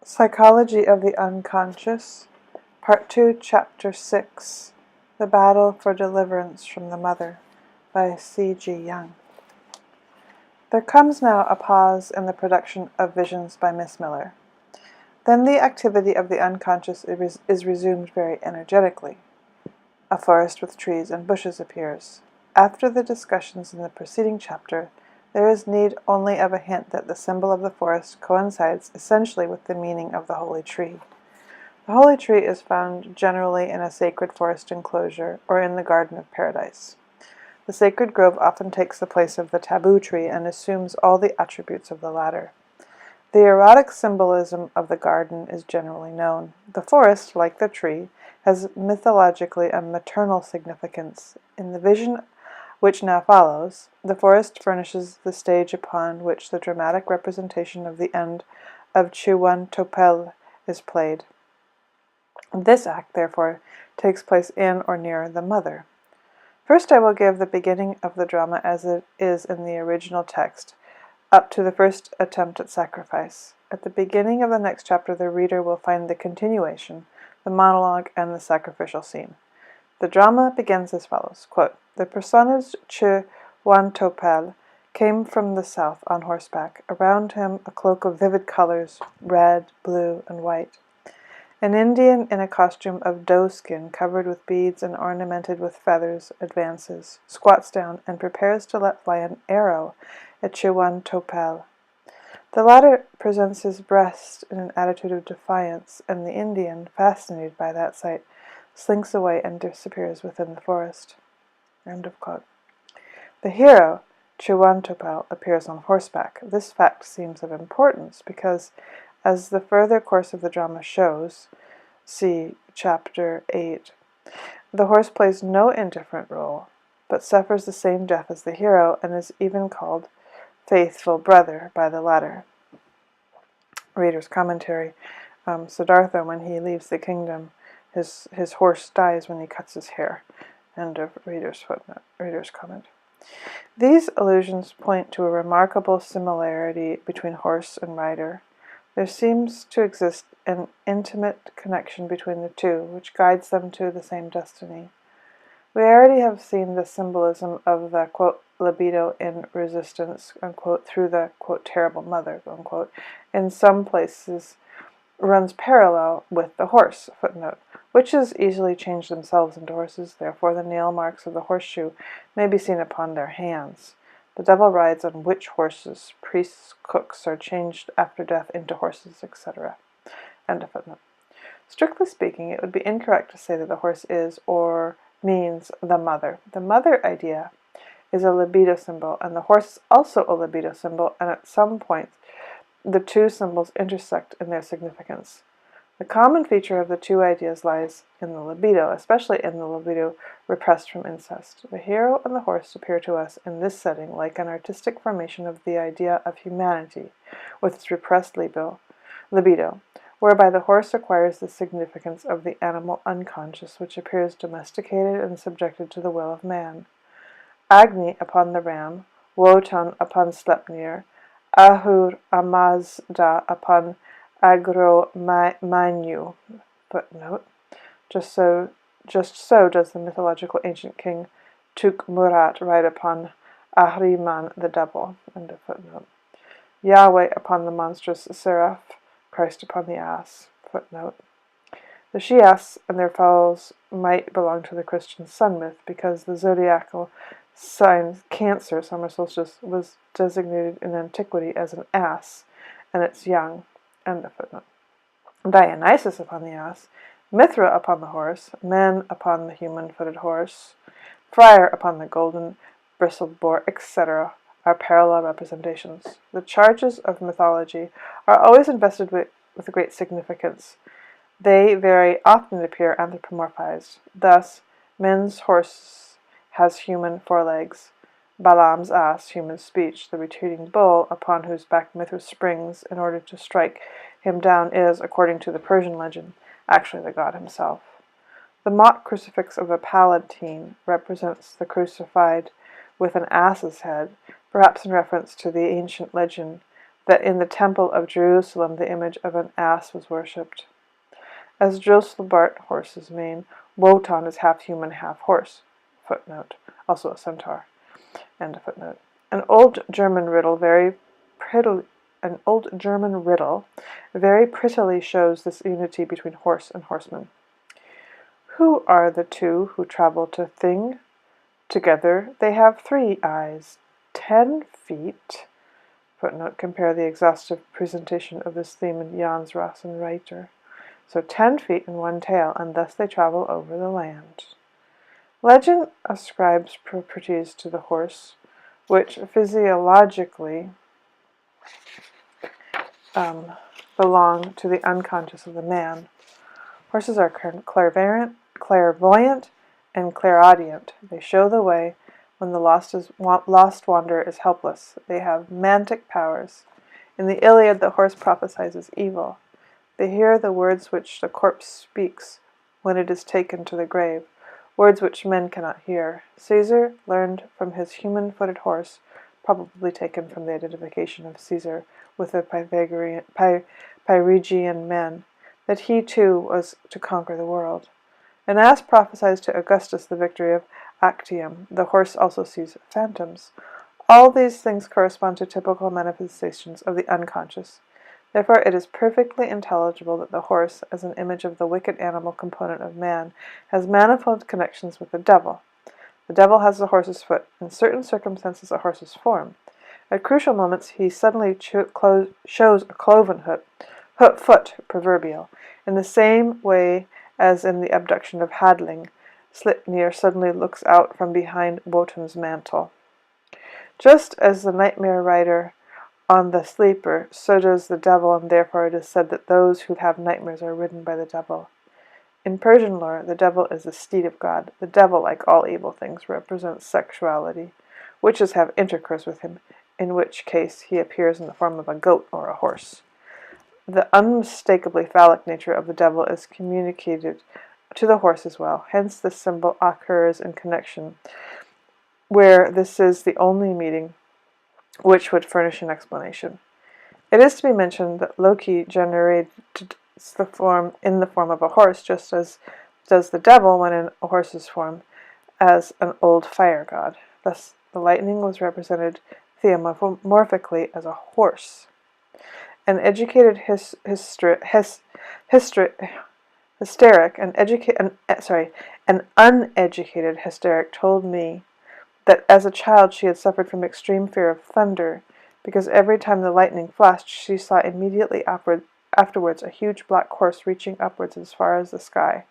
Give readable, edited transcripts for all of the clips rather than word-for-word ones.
Psychology of the Unconscious, Part 2, Chapter 6, The Battle for Deliverance from the Mother, by C.G. Jung. There comes now a pause in the production of Visions by Miss Miller. Then the activity of the unconscious is resumed very energetically. A forest with trees and bushes appears. After the discussions in the preceding chapter, there is need only of a hint that the symbol of the forest coincides essentially with the meaning of the holy tree. The holy tree is found generally in a sacred forest enclosure or in the garden of paradise. The sacred grove often takes the place of the taboo tree and assumes all the attributes of the latter. The erotic symbolism of the garden is generally known. The forest, like the tree, has mythologically a maternal significance. In the vision which now follows, the forest furnishes the stage upon which the dramatic representation of the end of Chewon Topel is played. This act, therefore, takes place in or near the mother. First I will give the beginning of the drama as it is in the original text, up to the first attempt at sacrifice. At the beginning of the next chapter the reader will find the continuation, the monologue, and the sacrificial scene. The drama begins as follows, quote, "The personage Chewon Topel came from the south on horseback, around him a cloak of vivid colors, red, blue, and white. An Indian in a costume of doe-skin covered with beads and ornamented with feathers advances, squats down, and prepares to let fly an arrow at Chewon Topel. The latter presents his breast in an attitude of defiance, and the Indian, fascinated by that sight, slinks away and disappears within the forest." End of quote. The hero, Chewon Topel, appears on horseback. This fact seems of importance because, as the further course of the drama shows, see Chapter 8, the horse plays no indifferent role, but suffers the same death as the hero and is even called faithful brother by the latter. Reader's commentary. Siddhartha, when he leaves the kingdom, his horse dies when he cuts his hair. End of reader's footnote. Reader's comment. These allusions point to a remarkable similarity between horse and rider. There seems to exist an intimate connection between the two, which guides them to the same destiny. We already have seen the symbolism of the, quote, libido in resistance, unquote, through the, quote, terrible mother, unquote, in some places runs parallel with the horse, footnote. Witches easily change themselves into horses, therefore the nail marks of the horseshoe may be seen upon their hands. The devil rides on witch horses, priests, cooks are changed after death into horses, etc. End of footnote. Strictly speaking, it would be incorrect to say that the horse is, or means, the mother. The mother idea is a libido symbol, and the horse is also a libido symbol, and at some point the two symbols intersect in their significance. The common feature of the two ideas lies in the libido, especially in the libido repressed from incest. The hero and the horse appear to us in this setting like an artistic formation of the idea of humanity, with its repressed libido, whereby the horse acquires the significance of the animal unconscious, which appears domesticated and subjected to the will of man. Agni upon the ram, Wotan upon Sleipnir, Ahur Amazda upon Agromanyu. Footnote. Just so does the mythological ancient king Tukmurat ride upon Ahriman the devil. End of footnote. Yahweh upon the monstrous seraph, Christ upon the ass. Footnote. The she-ass and their fellows might belong to the Christian sun myth because the zodiacal sign Cancer, summer solstice, was designated in antiquity as an ass and its young. End of footnote. Dionysus upon the ass, Mithra upon the horse, men upon the human-footed horse, Friar upon the golden bristled boar, etc. are parallel representations. The charges of mythology are always invested with a great significance. They very often appear anthropomorphized. Thus, men's horse has human forelegs, Balaam's ass, human speech. The retreating bull, upon whose back Mithra springs in order to strike him down, is, according to the Persian legend, actually the god himself. The mock crucifix of the Palatine represents the crucified with an ass's head, perhaps in reference to the ancient legend that in the temple of Jerusalem the image of an ass was worshipped. As Droslbart horse's mane, Wotan is half human, half horse. Footnote. Also a centaur. End of footnote. An old German riddle very prettily shows this unity between horse and horseman. Who are the two who travel to Thing? Together they have 3 eyes, 10 feet. Footnote. Compare the exhaustive presentation of this theme in Jans Rassenreiter. So 10 feet and 1 tail, and thus they travel over the land. Legend ascribes properties to the horse, which physiologically belong to the unconscious of the man. Horses are clairvoyant, and clairaudient. They show the way when the lost wanderer is helpless. They have mantic powers. In the Iliad, the horse prophesies evil. They hear the words which the corpse speaks when it is taken to the grave, words which men cannot hear. Caesar learned from his human-footed horse, probably taken from the identification of Caesar with the Phrygian men, that he too was to conquer the world. An ass prophesies to Augustus the victory of Actium. The horse also sees phantoms. All these things correspond to typical manifestations of the unconscious. Therefore, it is perfectly intelligible that the horse, as an image of the wicked animal component of man, has manifold connections with the devil. The devil has the horse's foot, in certain circumstances a horse's form. At crucial moments he suddenly shows a cloven foot, proverbial. In the same way as in the abduction of Hadling, Sleipnir suddenly looks out from behind Wotan's mantle. Just as the nightmare rider on the sleeper, so does the devil, and therefore it is said that those who have nightmares are ridden by the devil. In Persian lore, the devil is the steed of God. The devil, like all evil things, represents sexuality. Witches have intercourse with him, in which case he appears in the form of a goat or a horse. The unmistakably phallic nature of the devil is communicated to the horse as well. Hence this symbol occurs in connection where this is the only meeting which would furnish an explanation. It is to be mentioned that Loki generated the form in the form of a horse, just as does the devil when in a horse's form, as an old fire god. Thus, the lightning was represented theomorphically as a horse. An educated hysteric, an uneducated hysteric told me that as a child she had suffered from extreme fear of thunder, because every time the lightning flashed, she saw immediately afterwards a huge black horse reaching upwards as far as the sky.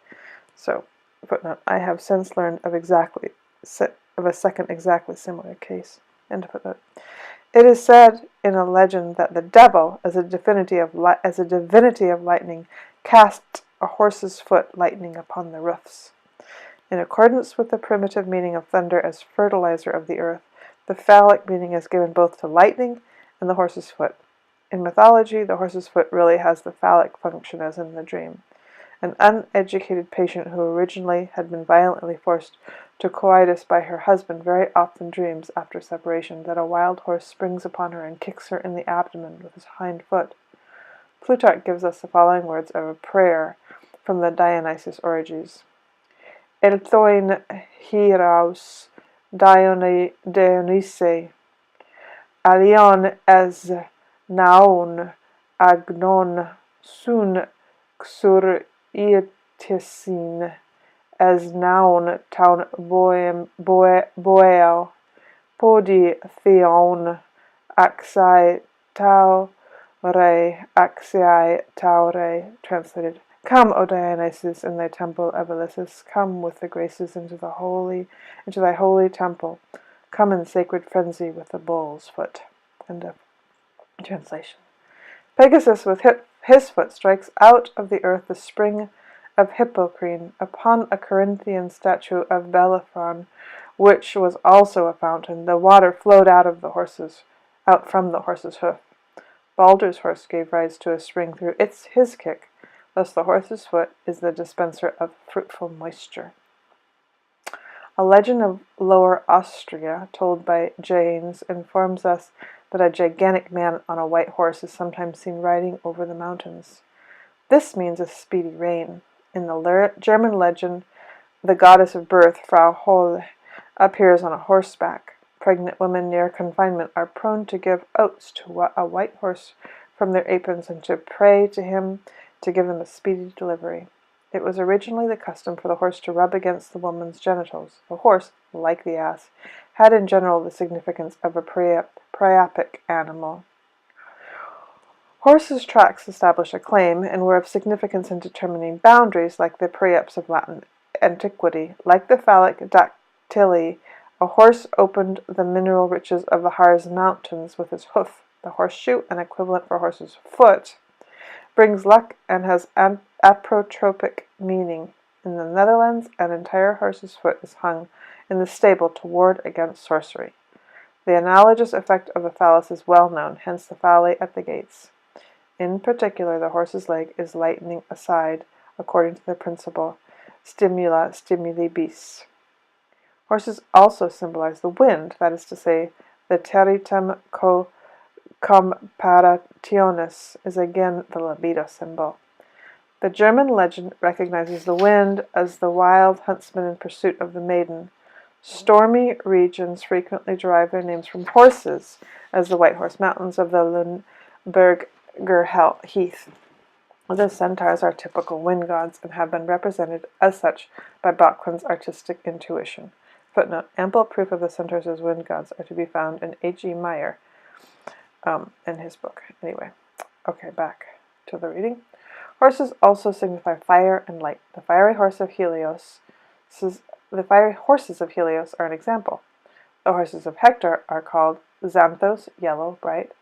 So, footnote, I have since learned of a second exactly similar case. End of footnote. It is said in a legend that the devil, as a divinity of lightning, cast a horse's foot lightning upon the roofs. In accordance with the primitive meaning of thunder as fertilizer of the earth, the phallic meaning is given both to lightning and the horse's foot. In mythology, the horse's foot really has the phallic function as in the dream. An uneducated patient who originally had been violently forced to coitus by her husband very often dreams, after separation, that a wild horse springs upon her and kicks her in the abdomen with his hind foot. Plutarch gives us the following words of a prayer from the Dionysius Orgies. Elthoin hieraus Dionyse, alion as naon agnon sun xur Ietisin, as naon taun boeo, podi theon axai taure, translated, Come, O Dionysus, in thy temple of Eleusis, come with the graces into thy holy temple, come in sacred frenzy with the bull's foot. End of translation. Pegasus with his foot strikes out of the earth the spring of Hippocrene upon a Corinthian statue of Bellerophon, which was also a fountain. The water flowed out from the horse's hoof. Balder's horse gave rise to a spring through his kick. Thus the horse's foot is the dispenser of fruitful moisture. A legend of Lower Austria, told by Janes, informs us that a gigantic man on a white horse is sometimes seen riding over the mountains. This means a speedy rain. In the German legend, the goddess of birth, Frau Holle, appears on a horseback. Pregnant women near confinement are prone to give oats to a white horse from their aprons and to pray to him to give them a speedy delivery. It was originally the custom for the horse to rub against the woman's genitals. The horse, like the ass, had in general the significance of a priapic animal. Horses' tracks establish a claim and were of significance in determining boundaries, like the preaps of Latin antiquity. Like the phallic dactyli, a horse opened the mineral riches of the Harz Mountains with his hoof. The horseshoe, an equivalent for horse's foot, brings luck and has aprotropic meaning. In the Netherlands, an entire horse's foot is hung in the stable to ward against sorcery. The analogous effect of the phallus is well known, hence the phalli at the gates. In particular, the horse's leg is lightening aside, according to the principle stimula stimuli bis. Horses also symbolize the wind, that is to say, the territum comparationis is again the libido symbol. The German legend recognizes the wind as the wild huntsman in pursuit of the maiden. Stormy regions frequently derive their names from horses, as the White Horse Mountains of the Lundberger Heath. The centaurs are typical wind gods and have been represented as such by Bachman's artistic intuition. Footnote: ample proof of the centaurs as wind gods are to be found in H.E. Meyer in his book. Anyway, okay, back to the reading. Horses also signify fire and light. The fiery horses of Helios are an example. The horses of Hector are called Xanthos, yellow, bright,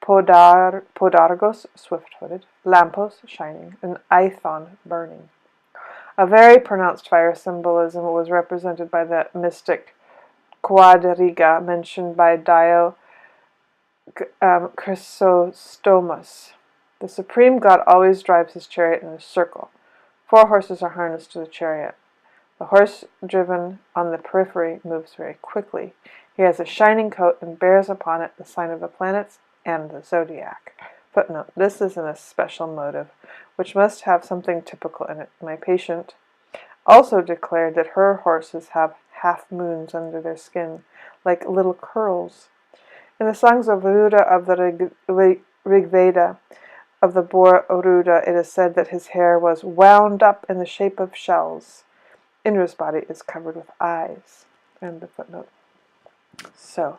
Podargos, swift-footed, Lampos, shining, and Aethon, burning. A very pronounced fire symbolism was represented by the mystic Quadriga mentioned by Dio Chrysostomus. The supreme god always drives his chariot in a circle. 4 horses are harnessed to the chariot. The horse driven on the periphery moves very quickly. He has a shining coat and bears upon it the sign of the planets and the zodiac. Footnote: this is an especial motive, which must have something typical in it. My patient also declared that her horses have half-moons under their skin, like little curls. In the songs of Ruda of the Rigveda, of the boar Ruda, it is said that his hair was wound up in the shape of shells. Indra's body is covered with eyes. End the footnote. So,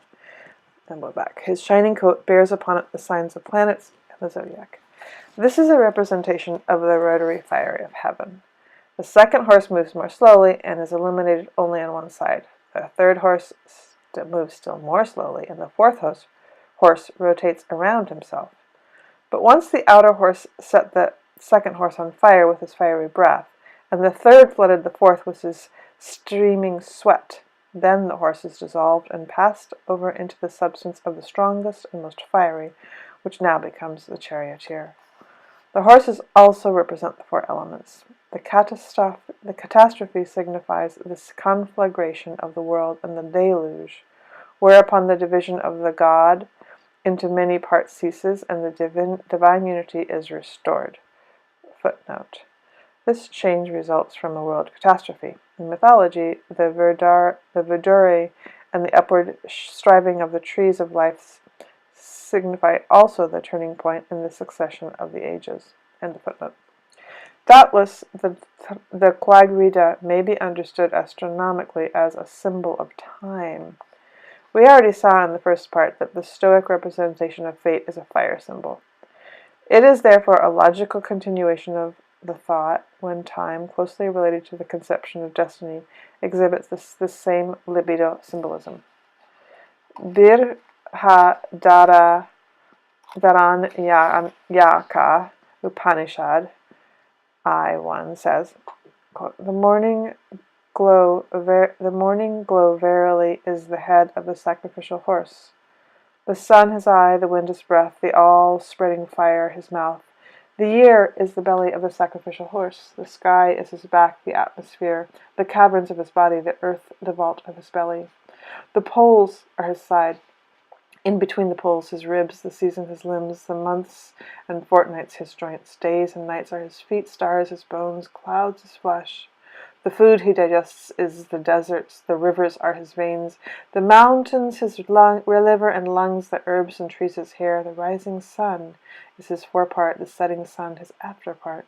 then we're back. His shining coat bears upon it the signs of planets and the zodiac. This is a representation of the rotary fire of heaven. The second horse moves more slowly and is illuminated only on one side. The third horse moves still more slowly, and the fourth horse rotates around himself. But once the outer horse set the second horse on fire with his fiery breath, and the third flooded the fourth with his streaming sweat, then the horse is dissolved and passed over into the substance of the strongest and most fiery, which now becomes the charioteer. The horses also represent the 4 elements. The catastrophe signifies this conflagration of the world and the deluge, whereupon the division of the god into many parts ceases and the divine unity is restored. Footnote: this change results from a world catastrophe. In mythology, the verdure and the upward striving of the trees of life signify also the turning point in the succession of the ages. End of footnote. Doubtless, the quadriga may be understood astronomically as a symbol of time. We already saw in the first part that the Stoic representation of fate is a fire symbol. It is therefore a logical continuation of the thought when time, closely related to the conception of destiny, exhibits the same libido symbolism. Daranyaka Upanishad I1 says, quote, the morning glow verily is the head of the sacrificial horse. The sun his eye, the wind his breath, the all-spreading fire his mouth, The year is the belly of the sacrificial horse. The sky is his back, the atmosphere, the caverns of his body, the earth, the vault of his belly. The poles are his side. In between the poles, his ribs, the seasons, his limbs, the months and fortnights, his joints. Days and nights are his feet, stars, his bones, clouds, his flesh. The food he digests is the deserts, the rivers are his veins, the mountains his liver and lungs, the herbs and trees his hair, the rising sun is his forepart, the setting sun his afterpart.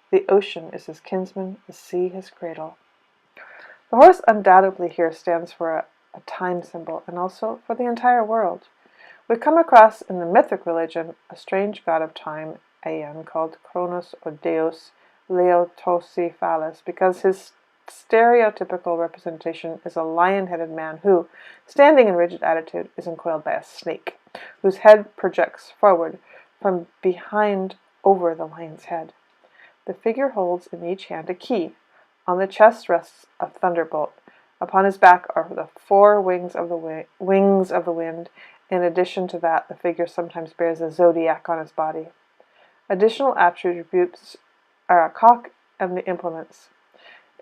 The ocean is his kinsman, the sea his cradle. The horse undoubtedly here stands for a time symbol, and also for the entire world. We come across in the mythic religion a strange god of time, Aeon, called Kronos or Deus Leotocephalus, because his stereotypical representation is a lion-headed man who, standing in rigid attitude, is encoiled by a snake, whose head projects forward from behind over the lion's head. The figure holds in each hand a key. On the chest rests a thunderbolt. Upon his back are the four wings of the wind. In addition to that, the figure sometimes bears a zodiac on his body. Additional attributes are a cock and the implements.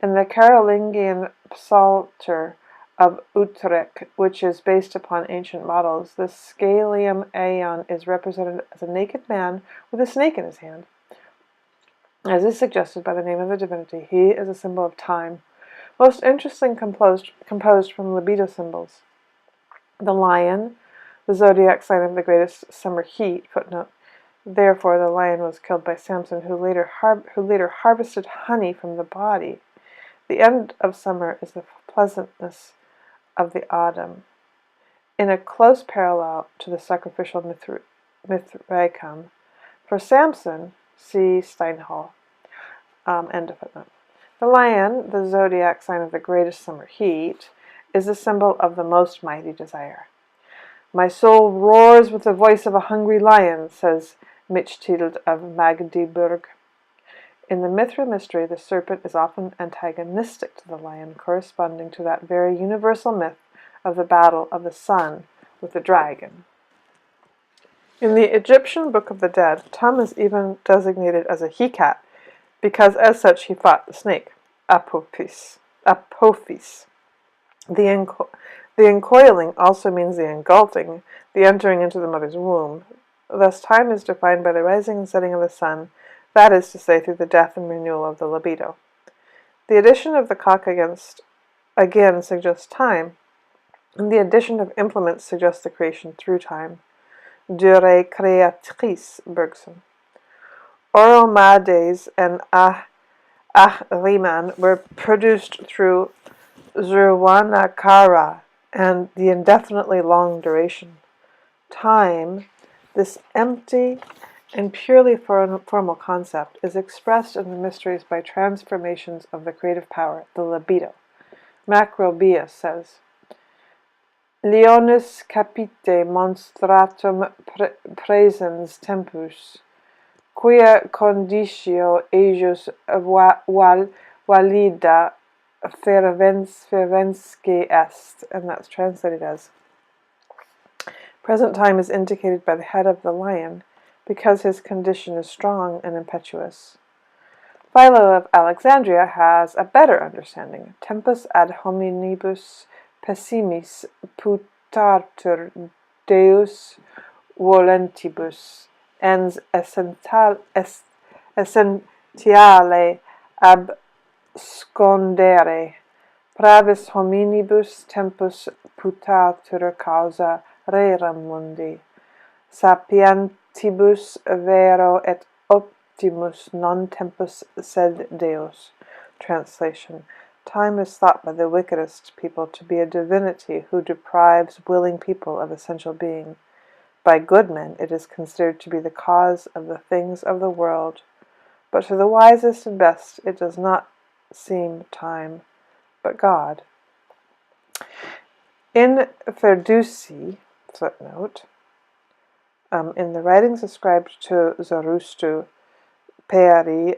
In the Carolingian Psalter of Utrecht, which is based upon ancient models, the Scalium Aeon is represented as a naked man with a snake in his hand. As is suggested by the name of the divinity, he is a symbol of time, most interesting composed from libido symbols. The lion, the zodiac sign of the greatest summer heat, footnote. Therefore, the lion was killed by Samson, who later harvested honey from the body. The end of summer is the pleasantness of the autumn. In a close parallel to the sacrificial Mithraicum, for Samson, see Steinhall. End of footnote. The lion, the zodiac sign of the greatest summer heat, is a symbol of the most mighty desire. My soul roars with the voice of a hungry lion, says Michtild of Magdeburg. In the Mithra mystery, the serpent is often antagonistic to the lion, corresponding to that very universal myth of the battle of the sun with the dragon. In the Egyptian Book of the Dead, Tum is even designated as a he-cat, because as such he fought the snake, Apophis. The encoiling also means the engulfing, the entering into the mother's womb. Thus time is defined by the rising and setting of the sun, that is to say, through the death and renewal of the libido. The addition of the cock again suggests time, and the addition of implements suggests the creation through time. Durée créatrice, Bergson. Oromades and Ahriman were produced through Zurwanakara and the indefinitely long duration. Time, this empty and purely formal concept, is expressed in the mysteries by transformations of the creative power, the libido. Macrobius says, Leonis capite monstratum praesens tempus, quia conditio ejus valida fervensque est, and that's translated as, present time is indicated by the head of the lion, because his condition is strong and impetuous. Philo of Alexandria has a better understanding. Tempus ad hominibus pessimis putatur Deus volentibus, ens essentiale abscondere. Pravis hominibus tempus putatur causa rerum mundi. Sapientibus vero et optimus non tempus sed Deus. Translation. Time is thought by the wickedest people to be a divinity who deprives willing people of essential being. By good men it is considered to be the cause of the things of the world, but to the wisest and best it does not seem time, but God. In Ferdusi, footnote, in the writings ascribed to Zoroaster, Peri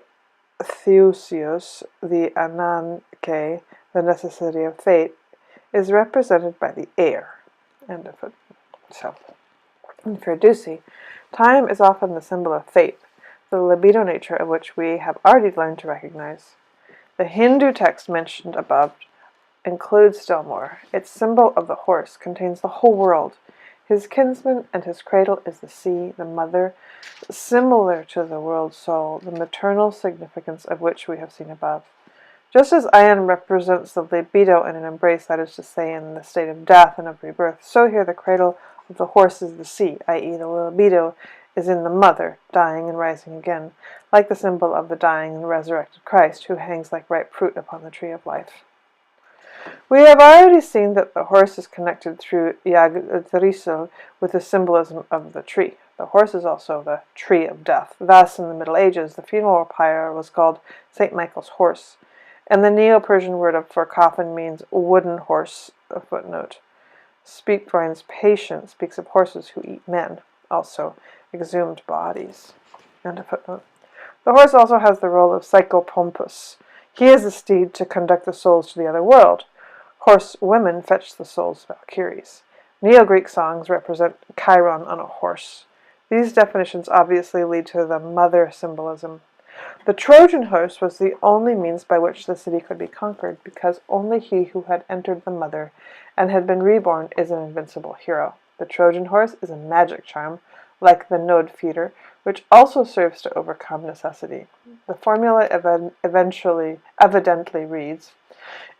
Theusius, the Ananke, the necessity of fate, is represented by the air. End of footnote. So, in Ferdusi, time is often the symbol of fate, the libido nature of which we have already learned to recognize. The Hindu text mentioned above includes still more. Its symbol of the horse contains the whole world. His kinsman and his cradle is the sea, the mother, similar to the world soul, the maternal significance of which we have seen above. Just as Ayan represents the libido in an embrace, that is to say, in the state of death and of rebirth, so here the cradle of the horse is the sea, i.e. the libido is in the mother, dying and rising again, like the symbol of the dying and resurrected Christ, who hangs like ripe fruit upon the tree of life. We have already seen that the horse is connected through Yagdrisel with the symbolism of the tree. The horse is also the tree of death. Thus, in the Middle Ages, the funeral pyre was called St. Michael's horse, and the Neo-Persian word for coffin means wooden horse, a footnote. Speakbrine's Patient speaks of horses who eat men, also exhumed bodies. And a footnote. The horse also has the role of psychopompus. He is the steed to conduct the souls to the other world. Horse women fetch the souls Valkyries. Neo-Greek songs represent Chiron on a horse. These definitions obviously lead to the mother symbolism. The Trojan horse was the only means by which the city could be conquered, because only he who had entered the mother and had been reborn is an invincible hero. The Trojan horse is a magic charm, like the node feeder, which also serves to overcome necessity. The formula evidently reads,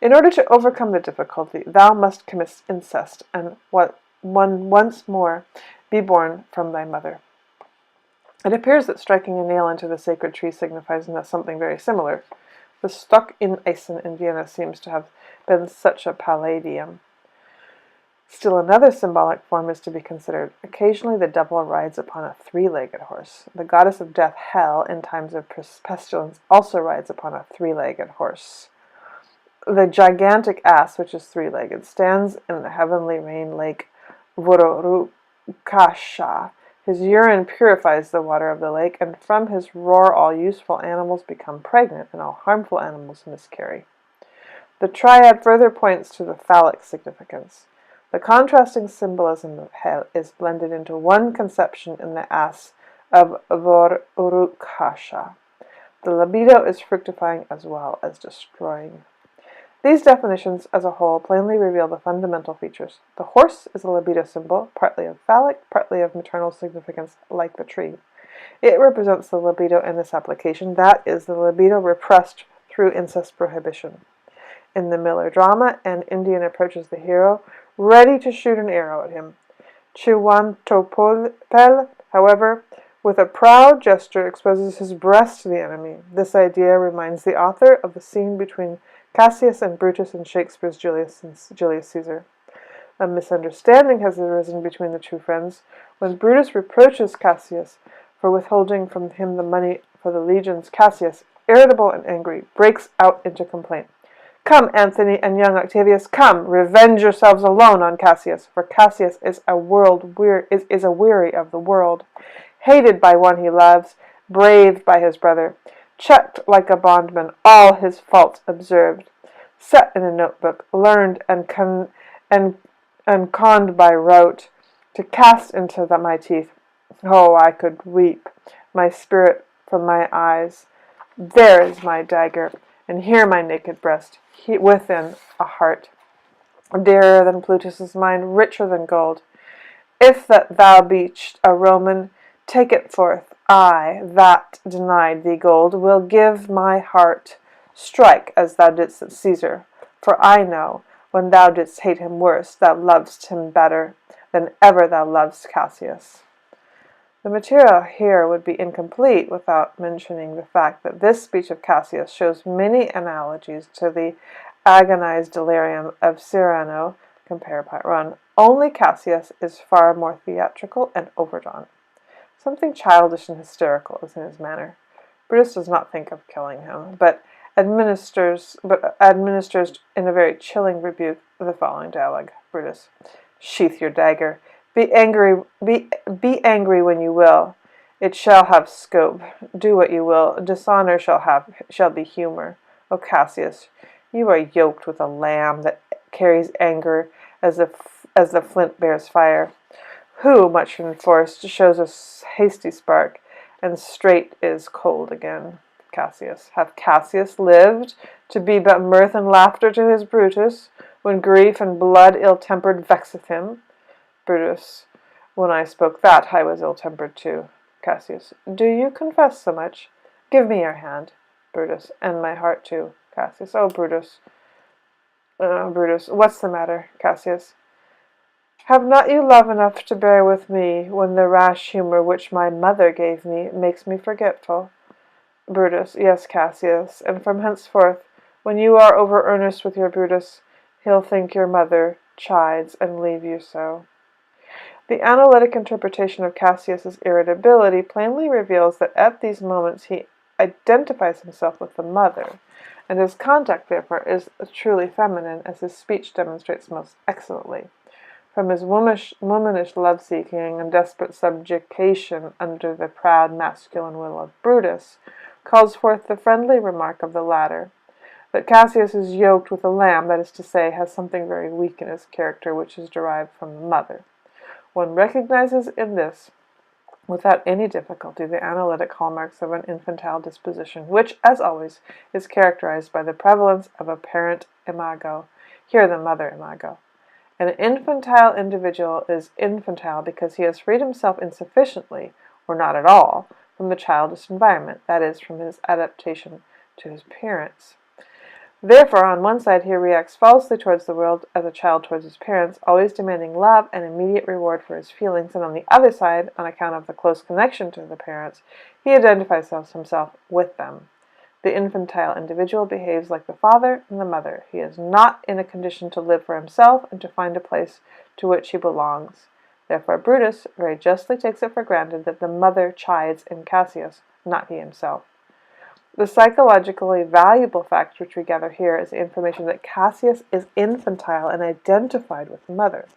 in order to overcome the difficulty, thou must commit incest, and once more be born from thy mother. It appears that striking a nail into the sacred tree signifies something very similar. The Stock in Eisen in Vienna seems to have been such a palladium. Still another symbolic form is to be considered. Occasionally the devil rides upon a three-legged horse. The goddess of death, Hel, in times of pestilence, also rides upon a three-legged horse. The gigantic ass, which is three-legged, stands in the heavenly rain lake Vororukasha. His urine purifies the water of the lake, and from his roar all useful animals become pregnant, and all harmful animals miscarry. The triad further points to the phallic significance. The contrasting symbolism of Hel is blended into one conception in the ass of Vorurukasha. The libido is fructifying as well as destroying. These definitions as a whole plainly reveal the fundamental features. The horse is a libido symbol, partly of phallic, partly of maternal significance, like the tree. It represents the libido in this application, that is, the libido repressed through incest prohibition. In the melodrama, an Indian approaches the hero, ready to shoot an arrow at him. Chiwantopel, however, with a proud gesture exposes his breast to the enemy. This idea reminds the author of the scene between Cassius and Brutus in Shakespeare's Julius Caesar. A misunderstanding has arisen between the two friends. When Brutus reproaches Cassius for withholding from him the money for the legions, Cassius, irritable and angry, breaks out into complaint. Come, Antony and young Octavius, come, revenge yourselves alone on Cassius, for Cassius is weary of the world, hated by one he loves, braved by his brother, checked like a bondman, all his faults observed, set in a notebook, learned and conned by rote, to cast into my teeth. Oh, I could weep my spirit from my eyes. There is my dagger, and here my naked breast, within a heart, dearer than Plutus' mine, richer than gold. If that thou be'st a Roman, take it forth. I, that denied thee gold, will give my heart. Strike as thou didst at Caesar, for I know, when thou didst hate him worse, thou lovest him better than ever thou lovest Cassius. The material here would be incomplete without mentioning the fact that this speech of Cassius shows many analogies to the agonized delirium of Cyrano, compare Part 1. Only Cassius is far more theatrical and overdrawn. Something childish and hysterical is in his manner. Brutus does not think of killing him, but administers in a very chilling rebuke the following dialogue. Brutus, sheath your dagger. Be angry when you will. It shall have scope. Do what you will. Dishonor shall be humor. O Cassius, you are yoked with a lamb that carries anger as the flint bears fire. Who, much enforced, shows a hasty spark, and straight is cold again. Cassius. Hath Cassius lived to be but mirth and laughter to his Brutus, when grief and blood ill-tempered vexeth him? Brutus. When I spoke that, I was ill-tempered too. Cassius. Do you confess so much? Give me your hand. Brutus. And my heart too. Cassius. Oh, Brutus. Brutus. What's the matter? Cassius. Have not you love enough to bear with me, when the rash humour which my mother gave me makes me forgetful? Brutus. Yes, Cassius, and from henceforth, when you are over earnest with your Brutus, he'll think your mother chides and leave you so. The analytic interpretation of Cassius's irritability plainly reveals that at these moments he identifies himself with the mother, and his conduct, therefore, is truly feminine, as his speech demonstrates most excellently. From his womanish love-seeking and desperate subjugation under the proud masculine will of Brutus, calls forth the friendly remark of the latter, that Cassius is yoked with a lamb, that is to say, has something very weak in his character which is derived from the mother. One recognizes in this, without any difficulty, the analytic hallmarks of an infantile disposition, which, as always, is characterized by the prevalence of a parent imago, here the mother imago. An infantile individual is infantile because he has freed himself insufficiently, or not at all, from the childish environment, that is, from his adaptation to his parents. Therefore, on one side he reacts falsely towards the world as a child towards his parents, always demanding love and immediate reward for his feelings, and on the other side, on account of the close connection to the parents, he identifies himself with them. The infantile individual behaves like the father and the mother. He is not in a condition to live for himself and to find a place to which he belongs. Therefore Brutus very justly takes it for granted that the mother chides in Cassius, not he himself. The psychologically valuable fact which we gather here is the information that Cassius is infantile and identified with the mother.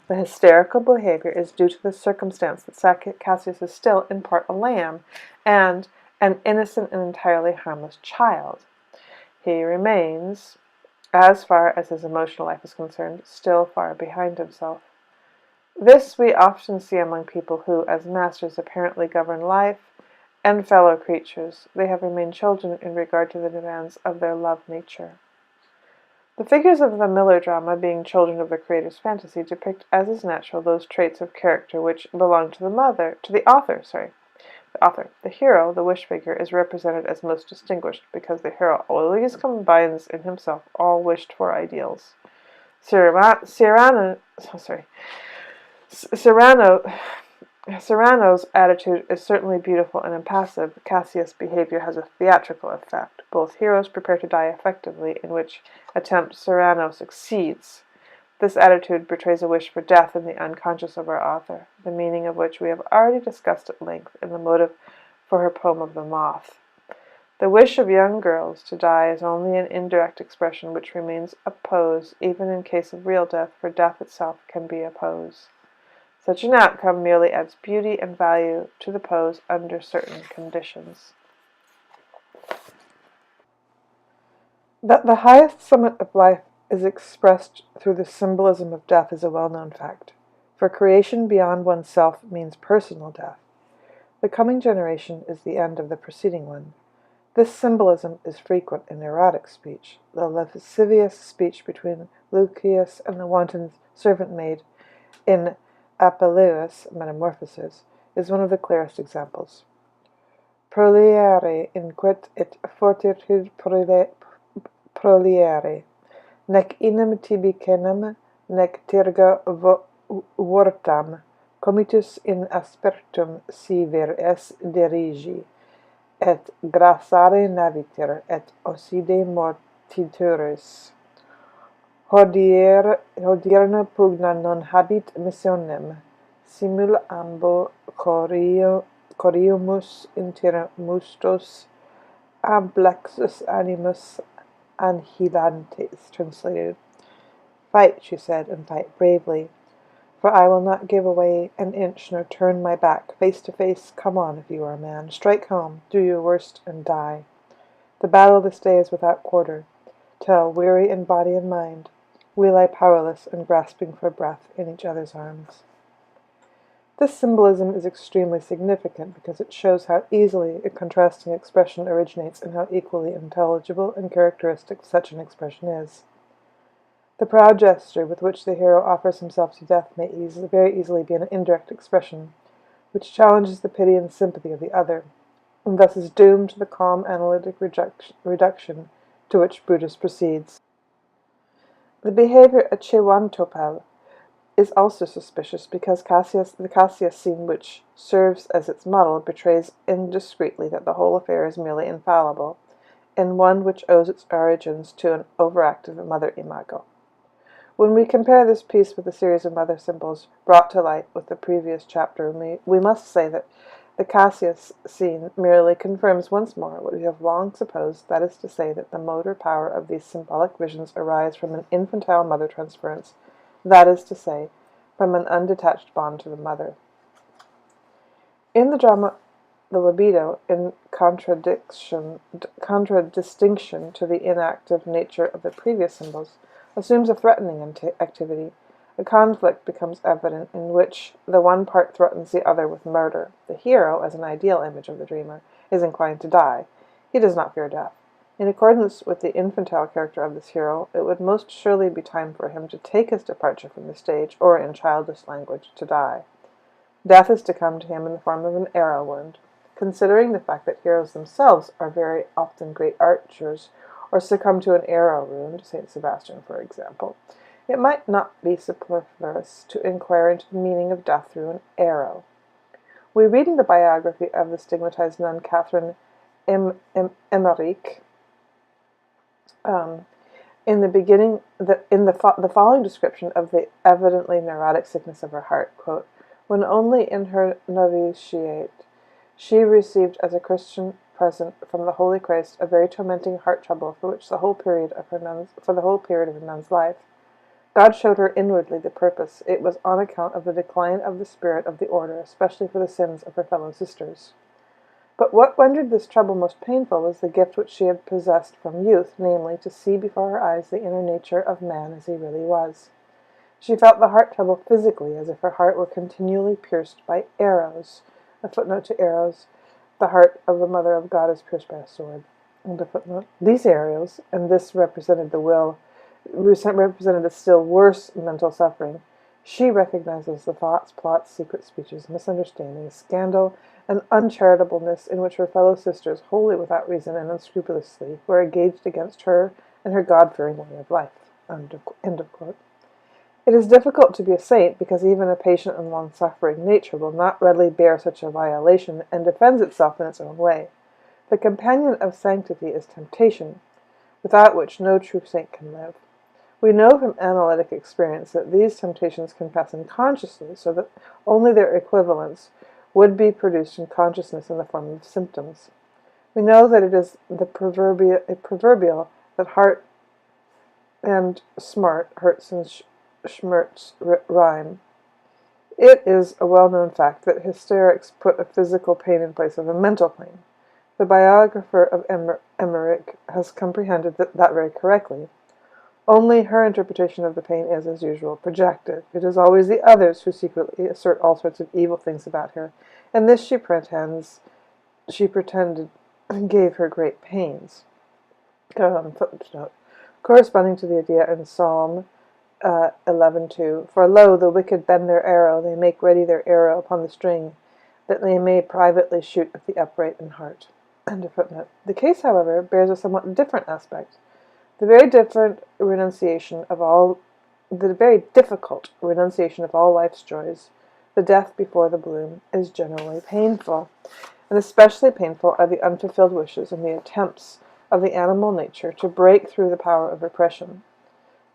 The hysterical behavior is due to the circumstance that Cassius is still in part a lamb and an innocent and entirely harmless child. He remains, as far as his emotional life is concerned, still far behind himself. This we often see among people who, as masters, apparently govern life and fellow creatures. They have remained children in regard to the demands of their love nature. The figures of the melodrama, being children of the creator's fantasy, depict as is natural those traits of character which belong to the author. The hero, the wish figure, is represented as most distinguished because the hero always combines in himself all wished-for ideals. Cyrano's attitude is certainly beautiful and impassive. Cassius' behavior has a theatrical effect. Both heroes prepare to die effectively, in which attempt Cyrano succeeds. This attitude betrays a wish for death in the unconscious of our author, the meaning of which we have already discussed at length in the motive for her poem of the Moth. The wish of young girls to die is only an indirect expression which remains a pose, even in case of real death, for death itself can be a pose. Such an outcome merely adds beauty and value to the pose under certain conditions. That the highest summit of life is expressed through the symbolism of death is a well-known fact, for creation beyond oneself means personal death. The coming generation is the end of the preceding one. This symbolism is frequent in erotic speech. The lascivious speech between Lucius and the wanton servant-maid in Apuleius' Metamorphoses is one of the clearest examples. Proliere inquit et fortitude proliere, nec inem tibi cenam, nec terga vortam, comitus in aspertum si ver es derigi, et grassare naviter, et osside mortituris. Hodierna pugna non habit missionem, simul ambo coriumus inter mustos amplexus animus anhilantes. Translated. Fight, she said, and fight bravely, for I will not give away an inch nor turn my back. Face to face, come on if you are a man. Strike home, do your worst, and die. The battle this day is without quarter, till, weary in body and mind, we lie powerless and grasping for breath in each other's arms. This symbolism is extremely significant because it shows how easily a contrasting expression originates and how equally intelligible and characteristic such an expression is. The proud gesture with which the hero offers himself to death may very easily be an indirect expression, which challenges the pity and sympathy of the other, and thus is doomed to the calm analytic reduction to which Brutus proceeds. The behavior at Chewantopel is also suspicious because the Cassius scene which serves as its model betrays indiscreetly that the whole affair is merely infallible, and one which owes its origins to an overactive mother imago. When we compare this piece with the series of mother symbols brought to light with the previous chapter, we must say that the Cassius scene merely confirms once more what we have long supposed, that is to say, that the motor power of these symbolic visions arise from an infantile mother transference, that is to say, from an undetached bond to the mother. In the drama, the libido, in contradistinction to the inactive nature of the previous symbols, assumes a threatening activity. A conflict becomes evident in which the one part threatens the other with murder. The hero, as an ideal image of the dreamer, is inclined to die. He does not fear death. In accordance with the infantile character of this hero, it would most surely be time for him to take his departure from the stage, or, in childish language, to die. Death is to come to him in the form of an arrow wound. Considering the fact that heroes themselves are very often great archers, or succumb to an arrow wound, St. Sebastian, for example, it might not be superfluous to inquire into the meaning of death through an arrow. We read in the biography of the stigmatized nun Catherine Emmerich, in the following description of the evidently neurotic sickness of her heart, quote, "When only in her novitiate she received as a Christian present from the Holy Christ a very tormenting heart trouble for the whole period of her nun's life. God showed her inwardly the purpose. It was on account of the decline of the spirit of the order, especially for the sins of her fellow sisters. But what rendered this trouble most painful was the gift which she had possessed from youth, namely, to see before her eyes the inner nature of man as he really was. She felt the heart trouble physically, as if her heart were continually pierced by arrows." A footnote to arrows. The heart of the Mother of God is pierced by a sword. And a footnote. These arrows, and this represented represented a still worse mental suffering. She recognizes the thoughts, plots, secret speeches, misunderstandings, scandal, and uncharitableness in which her fellow sisters, wholly without reason and unscrupulously, were engaged against her and her God-fearing way of life. End of quote. It is difficult to be a saint because even a patient and long-suffering nature will not readily bear such a violation and defends itself in its own way. The companion of sanctity is temptation, without which no true saint can live. We know from analytic experience that these temptations can pass unconsciously, so that only their equivalents would be produced in consciousness in the form of symptoms. We know that it is the proverbial that heart and smart, hurts and schmerz rhyme. It is a well-known fact that hysterics put a physical pain in place of a mental pain. The biographer of Emmerich has comprehended that very correctly. Only her interpretation of the pain is, as usual, projective. It is always the others who secretly assert all sorts of evil things about her, and this she pretended gave her great pains. Footnote. Corresponding to the idea in Psalm 11:2, "For lo, the wicked bend their arrow, they make ready their arrow upon the string, that they may privately shoot at the upright in heart." End of footnote. The case, however, bears a somewhat different aspect. The very difficult renunciation of all life's joys, the death before the bloom, is generally painful, and especially painful are the unfulfilled wishes and the attempts of the animal nature to break through the power of repression.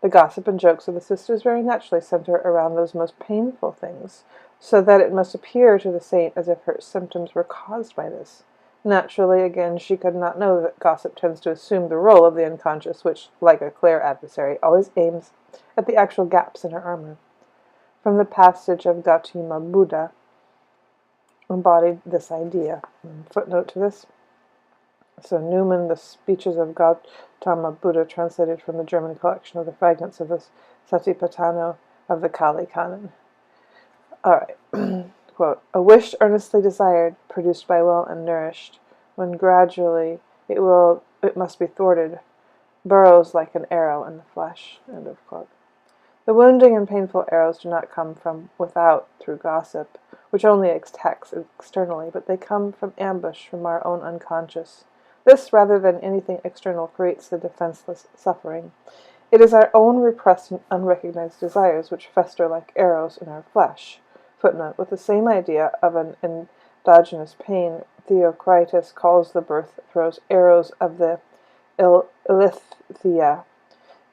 The gossip and jokes of the sisters very naturally center around those most painful things, so that it must appear to the saint as if her symptoms were caused by this. Naturally, again, she could not know that gossip tends to assume the role of the unconscious, which, like a clear adversary, always aims at the actual gaps in her armor. From the passage of Gautama Buddha embodied this idea. Footnote to this. So Newman, The Speeches of Gautama Buddha, translated from the German collection of the fragments of the Satipatthana of the Kali Canon. All right. quote, "A wish earnestly desired, produced by will and nourished, when gradually it must be thwarted, burrows like an arrow in the flesh." End of quote. The wounding and painful arrows do not come from without through gossip, which only attacks externally, but they come from ambush from our own unconscious. This, rather than anything external, creates the defenseless suffering. It is our own repressed and unrecognized desires which fester like arrows in our flesh. Footnote: with the same idea of an endogenous pain, Theocritus calls the birth throes arrows of the Ilithia.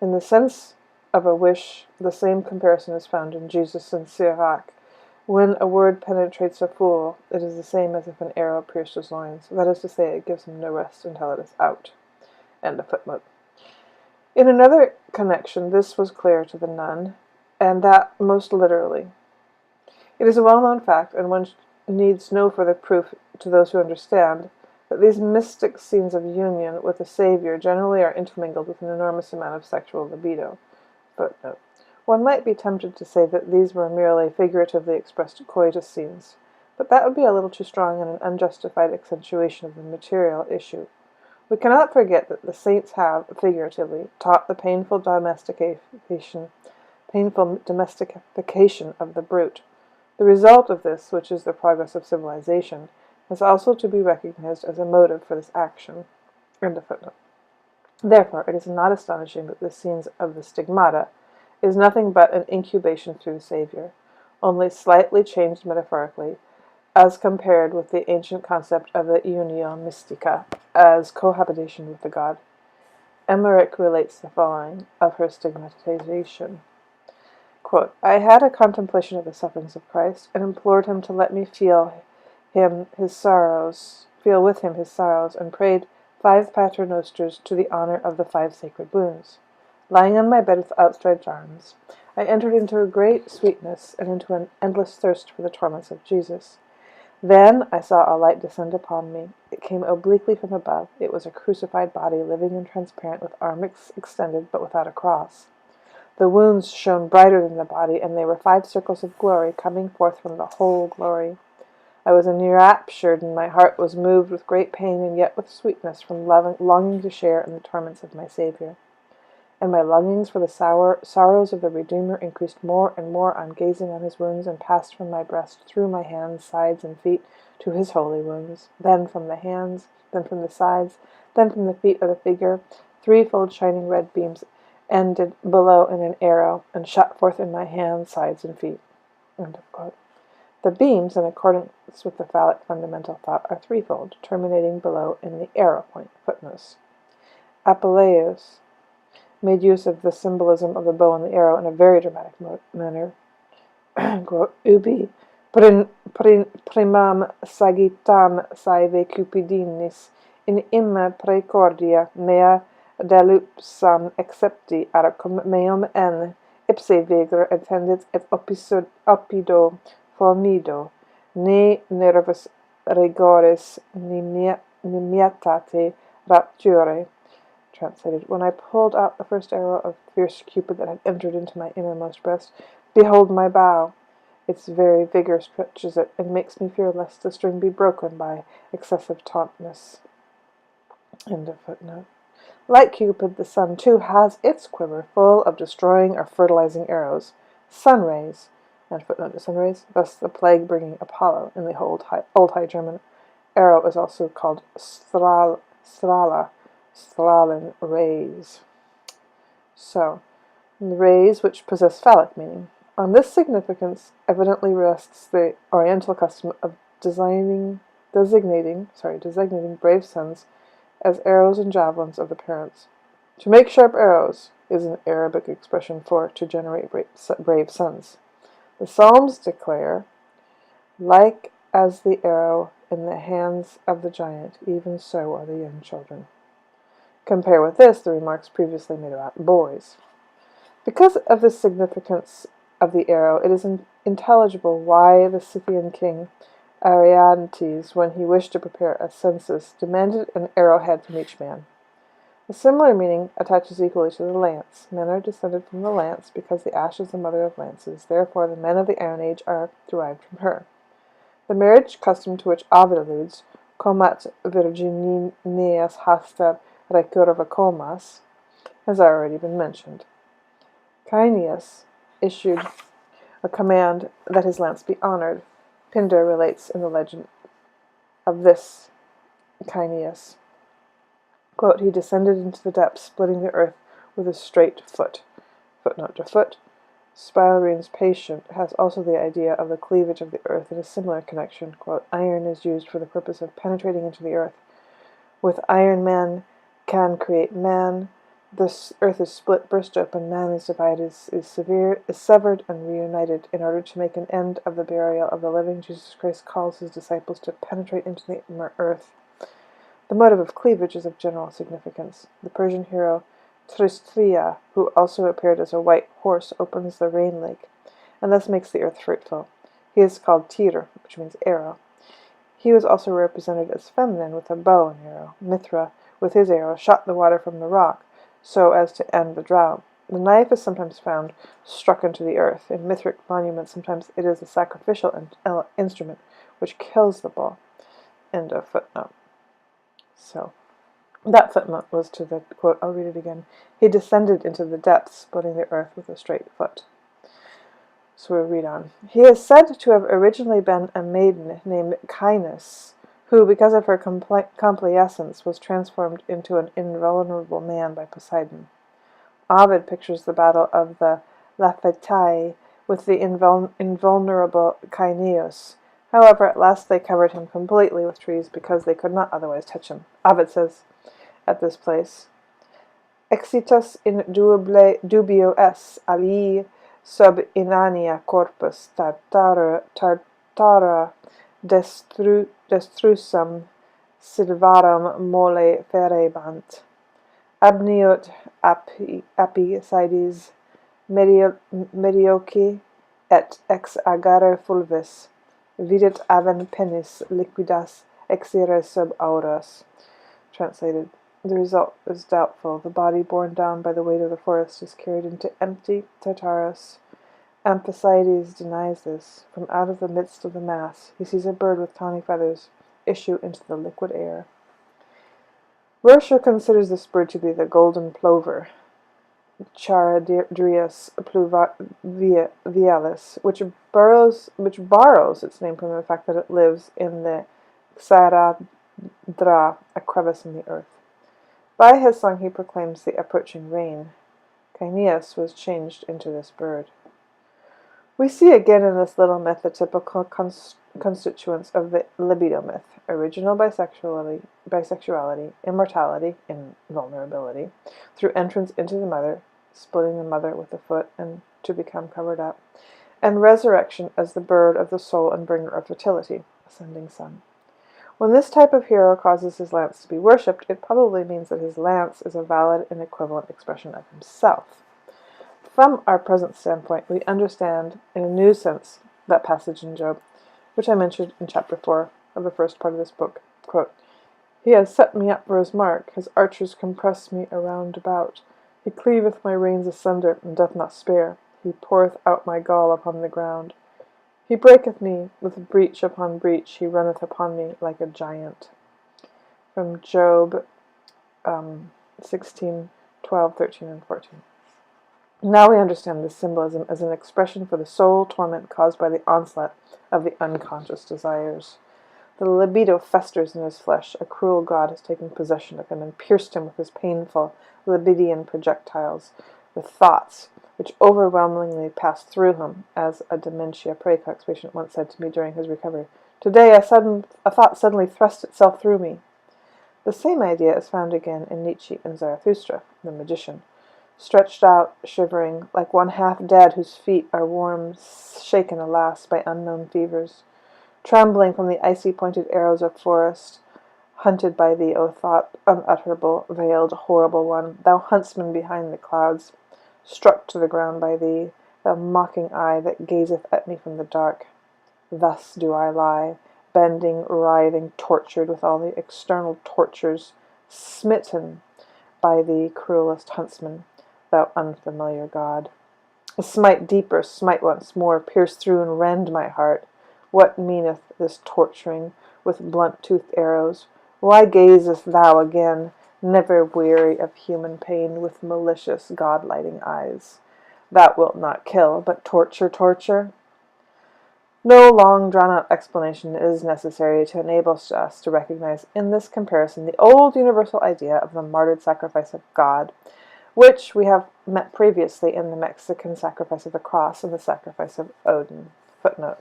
In the sense of a wish, the same comparison is found in Jesus and Sirach. When a word penetrates a fool, it is the same as if an arrow pierced his loins. That is to say, it gives him no rest until it is out. End of footnote. In another connection, this was clear to the nun, and that most literally. It is a well-known fact, and one needs no further proof to those who understand, that these mystic scenes of union with the Savior generally are intermingled with an enormous amount of sexual libido. Footnote: one might be tempted to say that these were merely figuratively expressed coitus scenes, but that would be a little too strong and an unjustified accentuation of the material issue. We cannot forget that the saints have, figuratively, taught the painful domestication of the brute. The result of this, which is the progress of civilization, is also to be recognized as a motive for this action. End of footnote. Therefore, it is not astonishing that the scenes of the stigmata is nothing but an incubation through the Savior, only slightly changed metaphorically, as compared with the ancient concept of the union mystica as cohabitation with the God. Emmerich relates the following of her stigmatization. Quote, "I had a contemplation of the sufferings of Christ, and implored him to let me feel with him his sorrows, and prayed 5 paternosters to the honor of the 5 sacred wounds. Lying on my bed with outstretched arms, I entered into a great sweetness and into an endless thirst for the torments of Jesus. Then I saw a light descend upon me. It came obliquely from above. It was a crucified body, living and transparent, with arms extended, but without a cross. The wounds shone brighter than the body, and they were 5 circles of glory, coming forth from the whole glory. I was enraptured, and my heart was moved with great pain, and yet with sweetness, from longing to share in the torments of my Savior. And my longings for the sorrows of the Redeemer increased more and more on gazing on his wounds, and passed from my breast, through my hands, sides, and feet, to his holy wounds, then from the hands, then from the sides, then from the feet of the figure, 3-fold shining red beams ended below in an arrow, and shot forth in my hands, sides, and feet." End of quote. The beams, in accordance with the phallic fundamental thought, are 3-fold, terminating below in the arrow point. Footnotes. Apuleius made use of the symbolism of the bow and the arrow in a very dramatic manner. Quote, "Ubi primam sagitam saeve cupidinis, in imma praecordia mea delupsam excepti aracum meum en, ipse vigor attendit et opido formido, ne nervus rigores nimietate rapture." Translated, "When I pulled out the first arrow of fierce Cupid that had entered into my innermost breast, behold my bow! Its very vigor stretches it, and makes me fear lest the string be broken by excessive tautness." End of footnote. Like Cupid, the sun, too, has its quiver full of destroying or fertilizing arrows, sun rays, and footnote to sun rays, thus the plague-bringing Apollo in the Old High German. Arrow is also called Strahlen rays. So, the rays which possess phallic meaning. On this significance evidently rests the Oriental custom of designating brave sons as arrows and javelins of the parents. To make sharp arrows is an Arabic expression for to generate brave sons. The Psalms declare, "Like as the arrow in the hands of the giant, even so are the young children." Compare with this the remarks previously made about boys. Because of the significance of the arrow, it is intelligible why the Scythian king Arianthes, when he wished to prepare a census, demanded an arrowhead from each man. A similar meaning attaches equally to the lance. Men are descended from the lance because the ash is the mother of lances. Therefore, the men of the Iron Age are derived from her. The marriage custom to which Ovid alludes, comat virginineas haster recurva comas, has already been mentioned. Caeneus issued a command that his lance be honored. Pindar relates in the legend of this Caeneus. Quote, he descended into the depths, splitting the earth with a straight foot. Footnote to foot. Spiraline's Patient has also the idea of the cleavage of the earth in a similar connection. Quote, iron is used for the purpose of penetrating into the earth. With iron man can create man. This earth is split, burst open, man is divided, is severed and reunited. In order to make an end of the burial of the living, Jesus Christ calls his disciples to penetrate into the earth. The motive of cleavage is of general significance. The Persian hero Tristria, who also appeared as a white horse, opens the rain lake, and thus makes the earth fruitful. He is called Tir, which means arrow. He was also represented as feminine with a bow and arrow. Mithra, with his arrow, shot the water from the rock, so as to end the drought. The knife is sometimes found struck into the earth. In Mithric monuments, sometimes it is a sacrificial instrument which kills the bull. End of footnote. So, that footnote was to the quote, I'll read it again. He descended into the depths, splitting the earth with a straight foot. So we'll read on. He is said to have originally been a maiden named Caenis, who, because of her complaisance, was transformed into an invulnerable man by Poseidon. Ovid pictures the battle of the Lapithai with the invulnerable Caeneus. However, at last they covered him completely with trees because they could not otherwise touch him. Ovid says at this place, Exitus in dubio es alii sub inania corpus tartara destrusam silvarum mole ferebant. Abniot apicides medioci et ex agare fulvis, vidit aven penis liquidas exire sub auras. Translated, the result is doubtful. The body borne down by the weight of the forest is carried into empty Tartarus. Amphicydes denies this. From out of the midst of the mass, he sees a bird with tawny feathers issue into the liquid air. Rocher considers this bird to be the golden plover, Charadrius pluvialis, which borrows its name from the fact that it lives in the Xaradra, a crevice in the earth. By his song he proclaims the approaching rain. Caeneus was changed into this bird. We see again in this little myth the typical constituents of the libido myth: original bisexuality, immortality, invulnerability, through entrance into the mother, splitting the mother with the foot and to become covered up, and resurrection as the bird of the soul and bringer of fertility, ascending sun. When this type of hero causes his lance to be worshipped, it probably means that his lance is a valid and equivalent expression of himself. From our present standpoint, we understand in a new sense that passage in Job, which I mentioned in chapter 4 of the first part of this book. Quote, he has set me up for his mark, his archers compress me around about. He cleaveth my reins asunder, and doth not spare. He poureth out my gall upon the ground. He breaketh me with breach upon breach. He runneth upon me like a giant. From Job 16, 12, 13, and 14. Now we understand this symbolism as an expression for the soul torment caused by the onslaught of the unconscious desires. The libido festers in his flesh. A cruel god has taken possession of him and pierced him with his painful libidian projectiles, with thoughts which overwhelmingly pass through him, as a dementia praecox patient once said to me during his recovery. Today a thought suddenly thrust itself through me. The same idea is found again in Nietzsche and Zarathustra, the magician. Stretched out, shivering, like one half dead whose feet are warm, shaken, alas, by unknown fevers. Trembling from the icy pointed arrows of forest, hunted by thee, O thought, unutterable, veiled, horrible one, thou huntsman behind the clouds, struck to the ground by thee, thou mocking eye that gazeth at me from the dark. Thus do I lie, bending, writhing, tortured with all the external tortures, smitten by thee, cruelest huntsman, thou unfamiliar god. Smite deeper, smite once more, pierce through and rend my heart. What meaneth this torturing with blunt-toothed arrows? Why gazest thou again, never weary of human pain, with malicious, God-lighting eyes? Thou wilt not kill, but torture. No long drawn-out explanation is necessary to enable us to recognize in this comparison the old universal idea of the martyred sacrifice of God, which we have met previously in the Mexican sacrifice of the cross and the sacrifice of Odin. Footnote.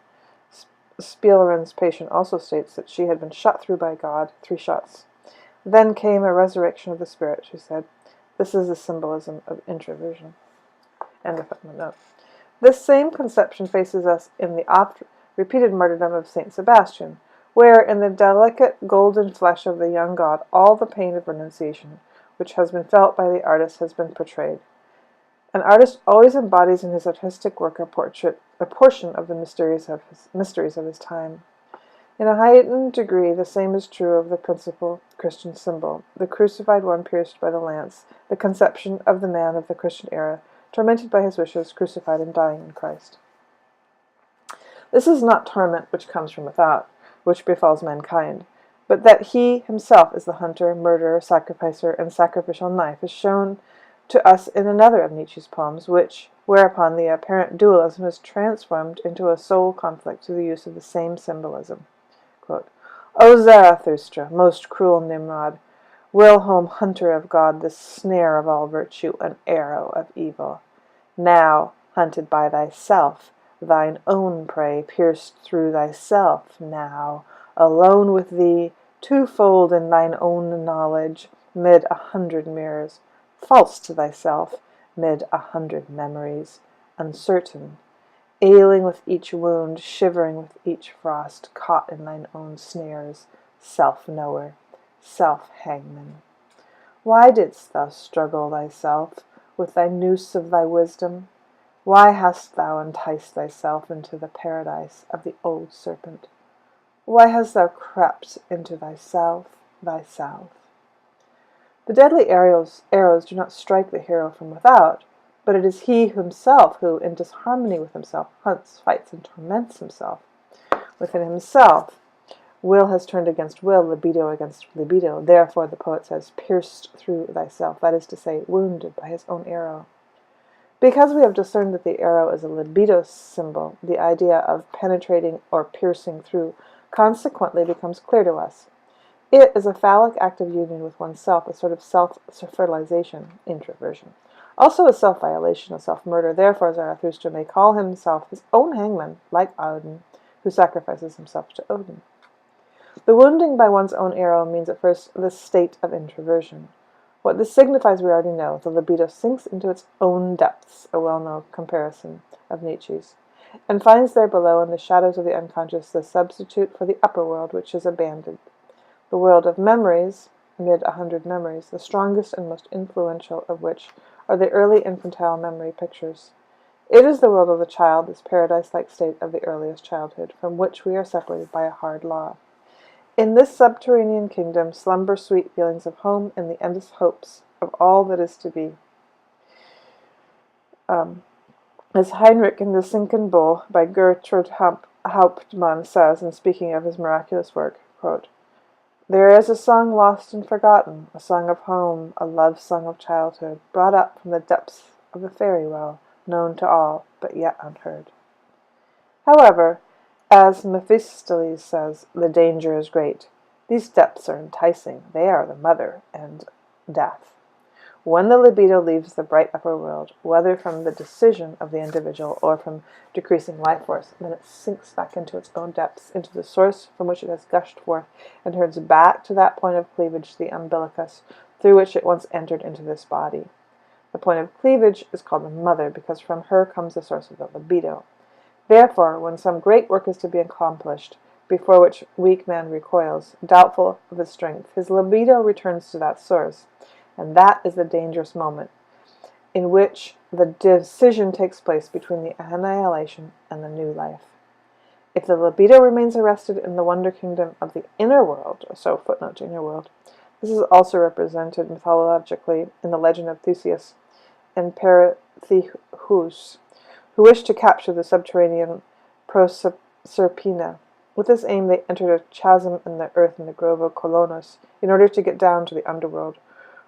Spielren's patient also states that she had been shot through by God, 3 shots. Then came a resurrection of the spirit, she said. This is the symbolism of introversion. End of footnote. This same conception faces us in the oft-repeated martyrdom of Saint Sebastian, where in the delicate golden flesh of the young god all the pain of renunciation, which has been felt by the artist, has been portrayed. An artist always embodies in his artistic work a portion of the mysteries of his time. In a heightened degree, the same is true of the principal Christian symbol, the crucified one pierced by the lance, the conception of the man of the Christian era, tormented by his wishes, crucified and dying in Christ. This is not torment which comes from without, which befalls mankind, but that he himself is the hunter, murderer, sacrificer, and sacrificial knife is shown to us in another of Nietzsche's poems, whereupon the apparent dualism is transformed into a soul conflict through the use of the same symbolism. Quote, O Zarathustra, most cruel Nimrod, whilom hunter of God, the snare of all virtue, an arrow of evil. Now, hunted by thyself, thine own prey, pierced through thyself, now, alone with thee, twofold in thine own knowledge, mid 100 mirrors, false to thyself, mid 100 memories, uncertain, ailing with each wound, shivering with each frost, caught in thine own snares, self-knower, self-hangman. Why didst thou struggle thyself with thy noose of thy wisdom? Why hast thou enticed thyself into the paradise of the old serpent? Why hast thou crept into thyself? The deadly arrows do not strike the hero from without, but it is he himself who, in disharmony with himself, hunts, fights, and torments himself. Within himself, will has turned against will, libido against libido. Therefore, the poet says, pierced through thyself, that is to say, wounded by his own arrow. Because we have discerned that the arrow is a libido symbol, the idea of penetrating or piercing through consequently becomes clear to us. It is a phallic act of union with oneself, a sort of self-fertilization, introversion. Also a self-violation, a self-murder. Therefore, Zarathustra may call himself his own hangman, like Odin, who sacrifices himself to Odin. The wounding by one's own arrow means at first the state of introversion. What this signifies we already know. The libido sinks into its own depths, a well-known comparison of Nietzsche's, and finds there below in the shadows of the unconscious the substitute for the upper world which is abandoned. The world of memories, amid 100 memories, the strongest and most influential of which are the early infantile memory pictures. It is the world of the child, this paradise-like state of the earliest childhood, from which we are separated by a hard law. In this subterranean kingdom slumber sweet feelings of home and the endless hopes of all that is to be. As Heinrich in the Sinken Bull by Gertrude Hauptmann says in speaking of his miraculous work, quote, there is a song lost and forgotten, a song of home, a love song of childhood, brought up from the depths of a fairy well, known to all, but yet unheard. However, as Mephistopheles says, the danger is great. These depths are enticing. They are the mother and death. When the libido leaves the bright upper world, whether from the decision of the individual or from decreasing life force, then it sinks back into its own depths, into the source from which it has gushed forth, and turns back to that point of cleavage, the umbilicus, through which it once entered into this body. The point of cleavage is called the mother, because from her comes the source of the libido. Therefore, when some great work is to be accomplished, before which weak man recoils, doubtful of his strength, his libido returns to that source, and that is the dangerous moment in which the decision takes place between the annihilation and the new life. If the libido remains arrested in the wonder kingdom of the inner world, so footnote to inner world, this is also represented mythologically in the legend of Theseus and Perseus, who wished to capture the subterranean Serpina. With this aim, they entered a chasm in the earth in the grove of Colonos, in order to get down to the underworld,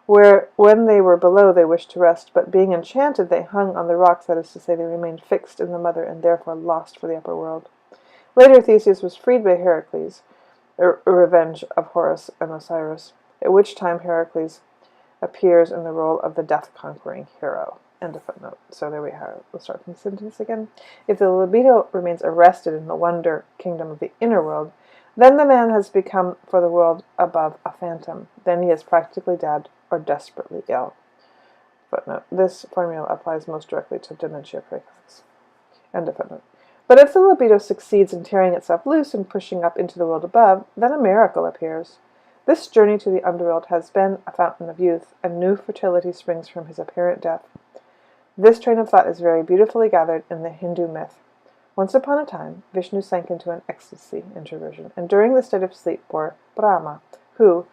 where, when they were below, they wished to rest, but being enchanted, they hung on the rocks, that is to say, they remained fixed in the mother, and therefore lost for the upper world. Later, Theseus was freed by Heracles, a revenge of Horus and Osiris, at which time Heracles appears in the role of the death-conquering hero. End of footnote. So there we have. We'll start from the sentence again. If the libido remains arrested in the wonder kingdom of the inner world, then the man has become for the world above a phantom. Then he is practically dead or desperately ill. Footnote. This formula applies most directly to dementia praecox. End of footnote. But if the libido succeeds in tearing itself loose and pushing up into the world above, then a miracle appears. This journey to the underworld has been a fountain of youth, and new fertility springs from his apparent death. This train of thought is very beautifully gathered in the Hindu myth. Once upon a time, Vishnu sank into an ecstasy, introversion, and during the state of sleep bore Brahma, who,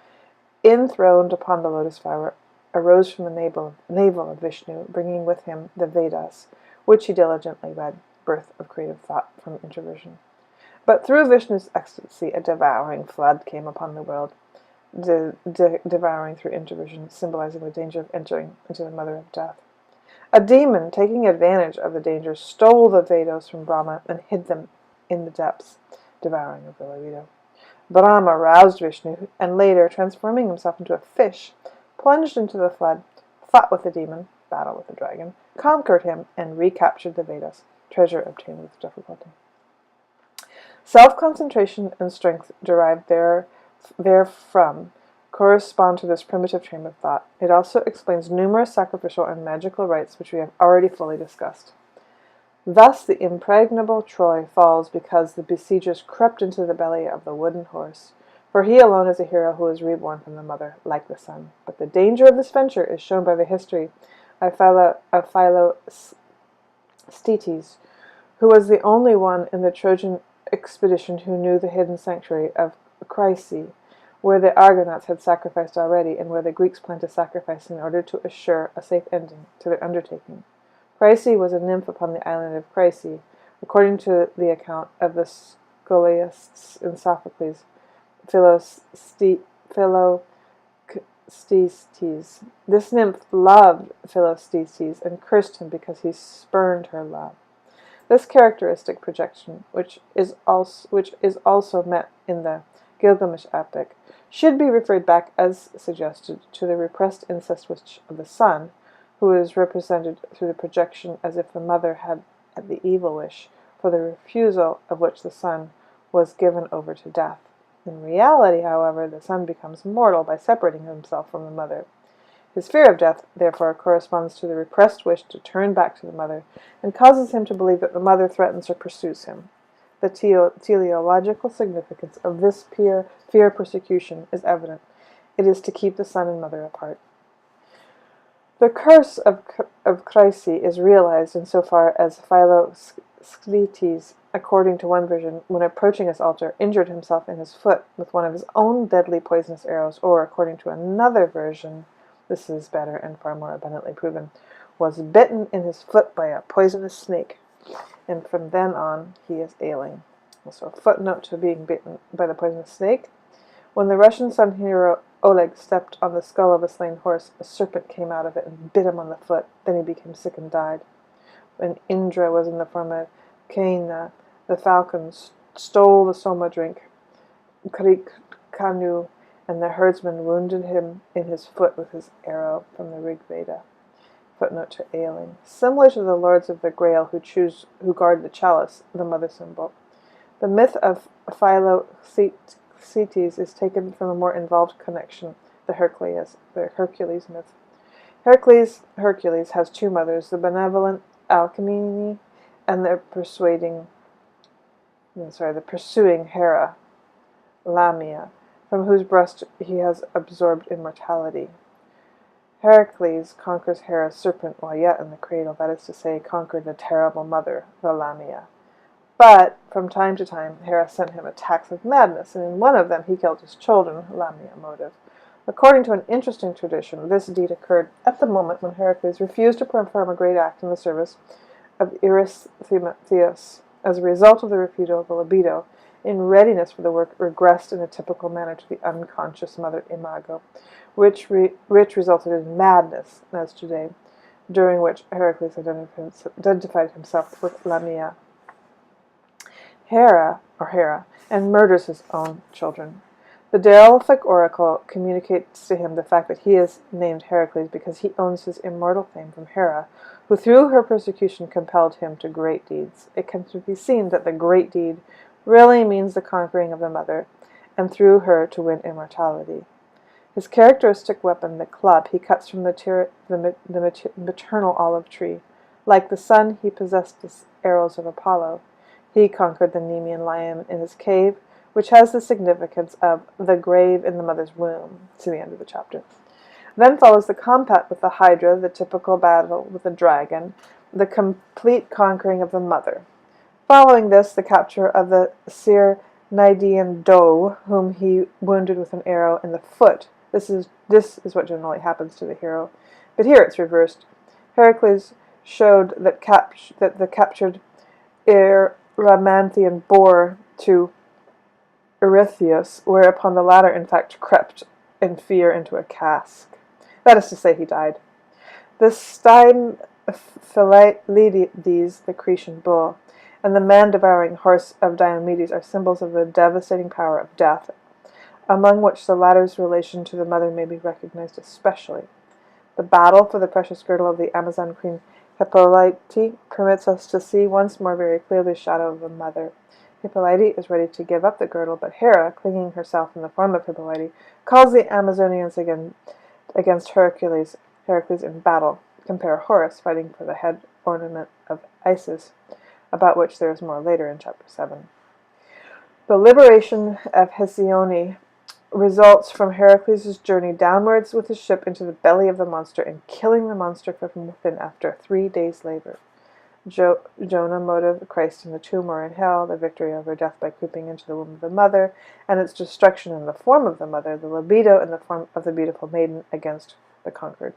enthroned upon the lotus flower, arose from the navel of Vishnu, bringing with him the Vedas, which he diligently read, birth of creative thought from introversion. But through Vishnu's ecstasy, a devouring flood came upon the world, devouring through introversion, symbolizing the danger of entering into the mother of death. A demon, taking advantage of the danger, stole the Vedas from Brahma and hid them in the depths, devouring of the libido. Brahma roused Vishnu, and later, transforming himself into a fish, plunged into the flood, fought with the demon, battle with the dragon, conquered him, and recaptured the Vedas, treasure obtained with difficulty. Self-concentration and strength derived therefrom correspond to this primitive train of thought. It also explains numerous sacrificial and magical rites which we have already fully discussed. Thus the impregnable Troy falls because the besiegers crept into the belly of the wooden horse, for he alone is a hero who is reborn from the mother, like the sun. But the danger of this venture is shown by the history of Philoctetes, who was the only one in the Trojan expedition who knew the hidden sanctuary of Chryse, where the Argonauts had sacrificed already, and where the Greeks planned to sacrifice in order to assure a safe ending to their undertaking. Chryse was a nymph upon the island of Chryse, according to the account of the scholiasts in Sophocles. Philoctetes. This nymph loved Philoctetes and cursed him because he spurned her love. This characteristic projection, which is also met in the Gilgamesh epic, should be referred back, as suggested, to the repressed incest wish of the son, who is represented through the projection as if the mother had the evil wish, for the refusal of which the son was given over to death. In reality, however, the son becomes mortal by separating himself from the mother. His fear of death, therefore, corresponds to the repressed wish to turn back to the mother, and causes him to believe that the mother threatens or pursues him. The teleological significance of this fear persecution is evident. It is to keep the son and mother apart. The curse of Chryse is realized insofar as Philoctetes, according to one version, when approaching his altar, injured himself in his foot with one of his own deadly poisonous arrows, or, according to another version, this is better and far more abundantly proven, was bitten in his foot by a poisonous snake, and from then on he is ailing. Also a footnote to being bitten by the poisonous snake. When the Russian sun hero Oleg stepped on the skull of a slain horse, a serpent came out of it and bit him on the foot. Then he became sick and died. When Indra was in the form of Caina, the falcon stole the soma drink, Kanu, and the herdsman wounded him in his foot with his arrow, from the Rig Veda. Footnote to ailing. Similar to the Lords of the Grail who guard the chalice, the mother symbol. The myth of Philoctetes is taken from a more involved connection, the Hercules myth. Hercules has two mothers, the benevolent Alcmene and the pursuing Hera, Lamia, from whose breast he has absorbed immortality. Heracles conquers Hera's serpent while yet in the cradle, that is to say, conquered the terrible mother, the Lamia. But, from time to time, Hera sent him attacks of madness, and in one of them he killed his children, Lamia motive. According to an interesting tradition, this deed occurred at the moment when Heracles refused to perform a great act in the service of Eurystheus, As a result of the refusal of the libido, in readiness for the work, regressed in a typical manner to the unconscious mother imago, which resulted in madness, as today, during which Heracles identified himself with Lamia, Hera, and murders his own children. The Delphic oracle communicates to him the fact that he is named Heracles because he owns his immortal fame from Hera, who through her persecution compelled him to great deeds. It can be seen that the great deed really means the conquering of the mother, and through her to win immortality. His characteristic weapon, the club, he cuts from the maternal olive tree. Like the sun, he possessed the arrows of Apollo. He conquered the Nemean lion in his cave, which has the significance of the grave in the mother's womb, to the end of the chapter. Then follows the combat with the Hydra, the typical battle with the dragon, the complete conquering of the mother. Following this, the capture of the Cyrnidean doe, whom he wounded with an arrow in the foot. This is what generally happens to the hero, but here it's reversed. Heracles showed that the captured Erymanthean boar to Eurystheus, whereupon the latter in fact crept in fear into a cask. That is to say, he died. The Stymphalides, the Cretan bull, and the man-devouring horse of Diomedes are symbols of the devastating power of death, among which the latter's relation to the mother may be recognized especially. The battle for the precious girdle of the Amazon queen Hippolyte permits us to see once more very clearly the shadow of the mother. Hippolyte is ready to give up the girdle, but Hera, clinging herself in the form of Hippolyte, calls the Amazonians against Heracles in battle. Compare Horus fighting for the head ornament of Isis, about which there is more later in chapter 7. The liberation of Hesione results from Heracles' journey downwards with his ship into the belly of the monster and killing the monster from within after 3 days' labor. Jonah motive, Christ in the tomb or in hell, the victory over death by creeping into the womb of the mother, and its destruction in the form of the mother, the libido in the form of the beautiful maiden against the conquered.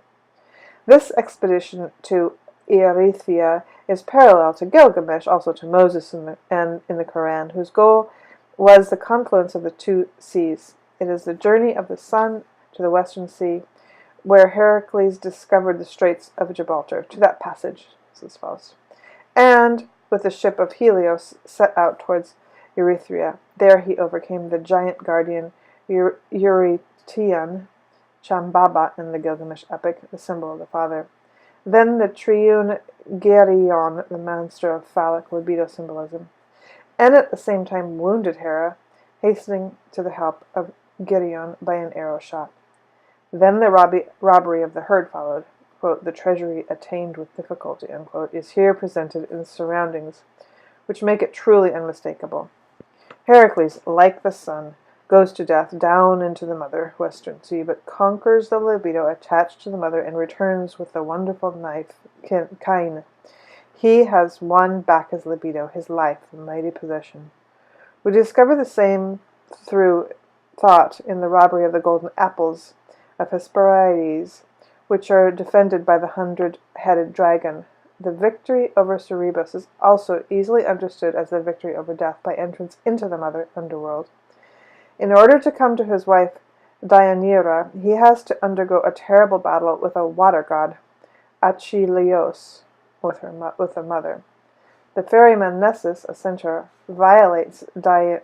This expedition to Erythea is parallel to Gilgamesh, also to Moses in the Quran, whose goal was the confluence of the two seas. It is the journey of the sun to the western sea, where Heracles discovered the Straits of Gibraltar. To that passage, as follows. And with the ship of Helios set out towards Erythea. There he overcame the giant guardian Eurytion, Shambhava in the Gilgamesh epic, the symbol of the father. Then the triune Geryon, the master of phallic libido symbolism, and at the same time wounded Hera, hastening to the help of Geryon by an arrow shot. Then the robbery of the herd followed. Quote, the treasury attained with difficulty, unquote, is here presented in surroundings which make it truly unmistakable. Heracles, like the sun, goes to death down into the mother, western sea, but conquers the libido attached to the mother and returns with the wonderful knife, Cain. He has won back his libido, his life, the mighty possession. We discover the same through thought in the robbery of the golden apples of Hesperides, which are defended by the 100-headed dragon. The victory over Cerberus is also easily understood as the victory over death by entrance into the mother underworld. In order to come to his wife Deianira, he has to undergo a terrible battle with a water god, Achilleos, with the mother. The ferryman Nessus, a centaur, violates Deianira.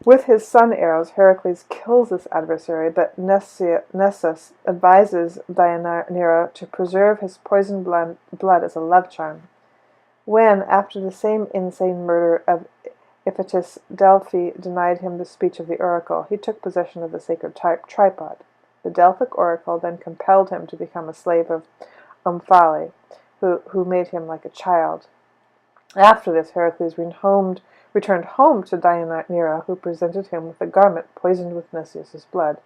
With his sun arrows, Heracles kills this adversary, but Nessus advises Deianira to preserve his poisoned blood as a love charm. When, after the same insane murder of Iphitus, Delphi denied him the speech of the oracle, he took possession of the sacred tripod. The Delphic oracle then compelled him to become a slave of Omphale, who made him like a child. After this, Heracles returned home to Deianira, who presented him with a garment poisoned with Nessus' blood,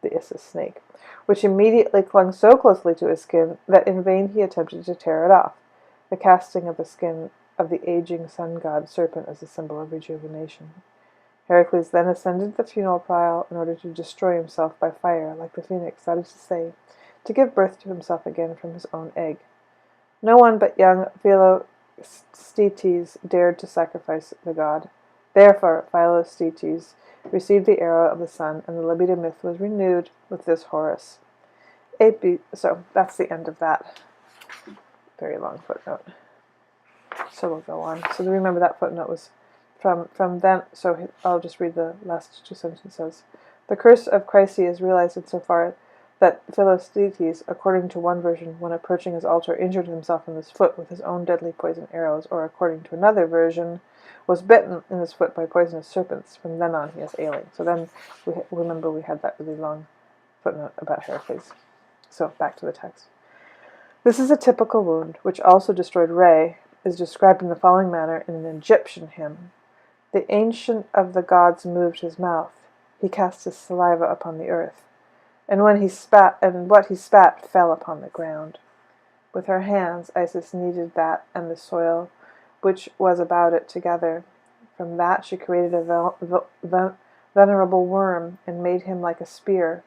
the Issus snake, which immediately clung so closely to his skin that in vain he attempted to tear it off. The casting of the skin of the aging sun god serpent as a symbol of rejuvenation. Heracles then ascended the funeral pile in order to destroy himself by fire, like the phoenix, that is to say, to give birth to himself again from his own egg. No one but young Philostetes dared to sacrifice the god. Therefore, Philostetes received the arrow of the sun, and the libido myth was renewed with this Horus. So that's the end of that very long footnote. So we'll go on. So remember that footnote was from then. So I'll just read the last two sentences. The curse of Chryse is realized insofar that Philostetes, according to one version, when approaching his altar, injured himself in his foot with his own deadly poison arrows, or according to another version, was bitten in his foot by poisonous serpents. From then on, he is ailing. So then, remember we had that really long footnote about Heracles. So back to the text. This is a typical wound, which also destroyed Re, is described in the following manner in an Egyptian hymn. The ancient of the gods moved his mouth. He cast his saliva upon the earth. And what he spat fell upon the ground. With her hands Isis kneaded that and the soil which was about it together. From that she created a venerable worm, and made him like a spear.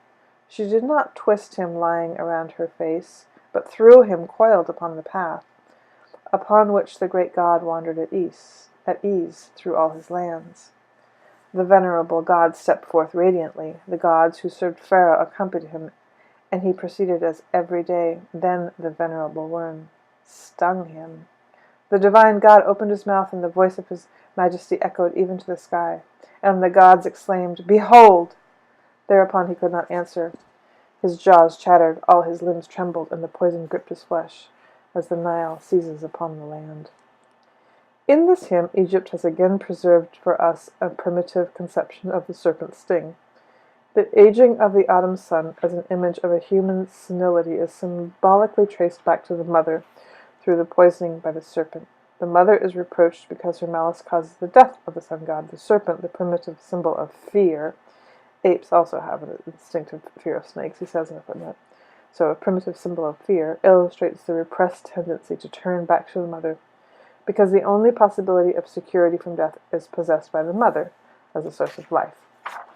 She did not twist him lying around her face, but threw him coiled upon the path, upon which the great god wandered at ease through all his lands. The venerable god stepped forth radiantly. The gods who served Pharaoh accompanied him, and he proceeded as every day. Then the venerable worm stung him. The divine god opened his mouth, and the voice of his majesty echoed even to the sky. And the gods exclaimed, "Behold!" Thereupon he could not answer. His jaws chattered, all his limbs trembled, and the poison gripped his flesh, as the Nile seizes upon the land. In this hymn, Egypt has again preserved for us a primitive conception of the serpent's sting. The aging of the autumn sun as an image of a human senility is symbolically traced back to the mother through the poisoning by the serpent. The mother is reproached because her malice causes the death of the sun god. The serpent, the primitive symbol of fear. Apes also have an instinctive fear of snakes, he says in a footnote. So a primitive symbol of fear illustrates the repressed tendency to turn back to the mother, because the only possibility of security from death is possessed by the mother as a source of life.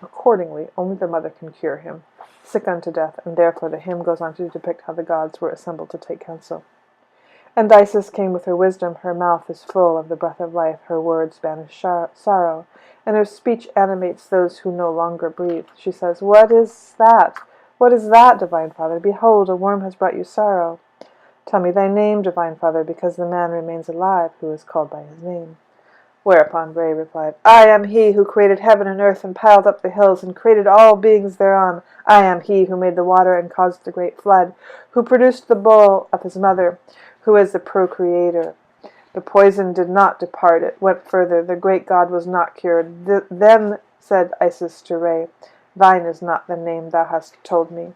Accordingly, only the mother can cure him, sick unto death, and therefore the hymn goes on to depict how the gods were assembled to take counsel. And Isis came with her wisdom, her mouth is full of the breath of life, her words banish sorrow, and her speech animates those who no longer breathe. She says, "What is that? What is that, Divine Father? Behold, a worm has brought you sorrow. Tell me thy name, Divine Father, because the man remains alive who is called by his name." Whereupon Re replied, "I am he who created heaven and earth and piled up the hills and created all beings thereon. I am he who made the water and caused the great flood, who produced the bull of his mother, who is the procreator. The poison did not depart, it went further. The great god was not cured. Then said Isis to Re, "Thine is not the name thou hast told me.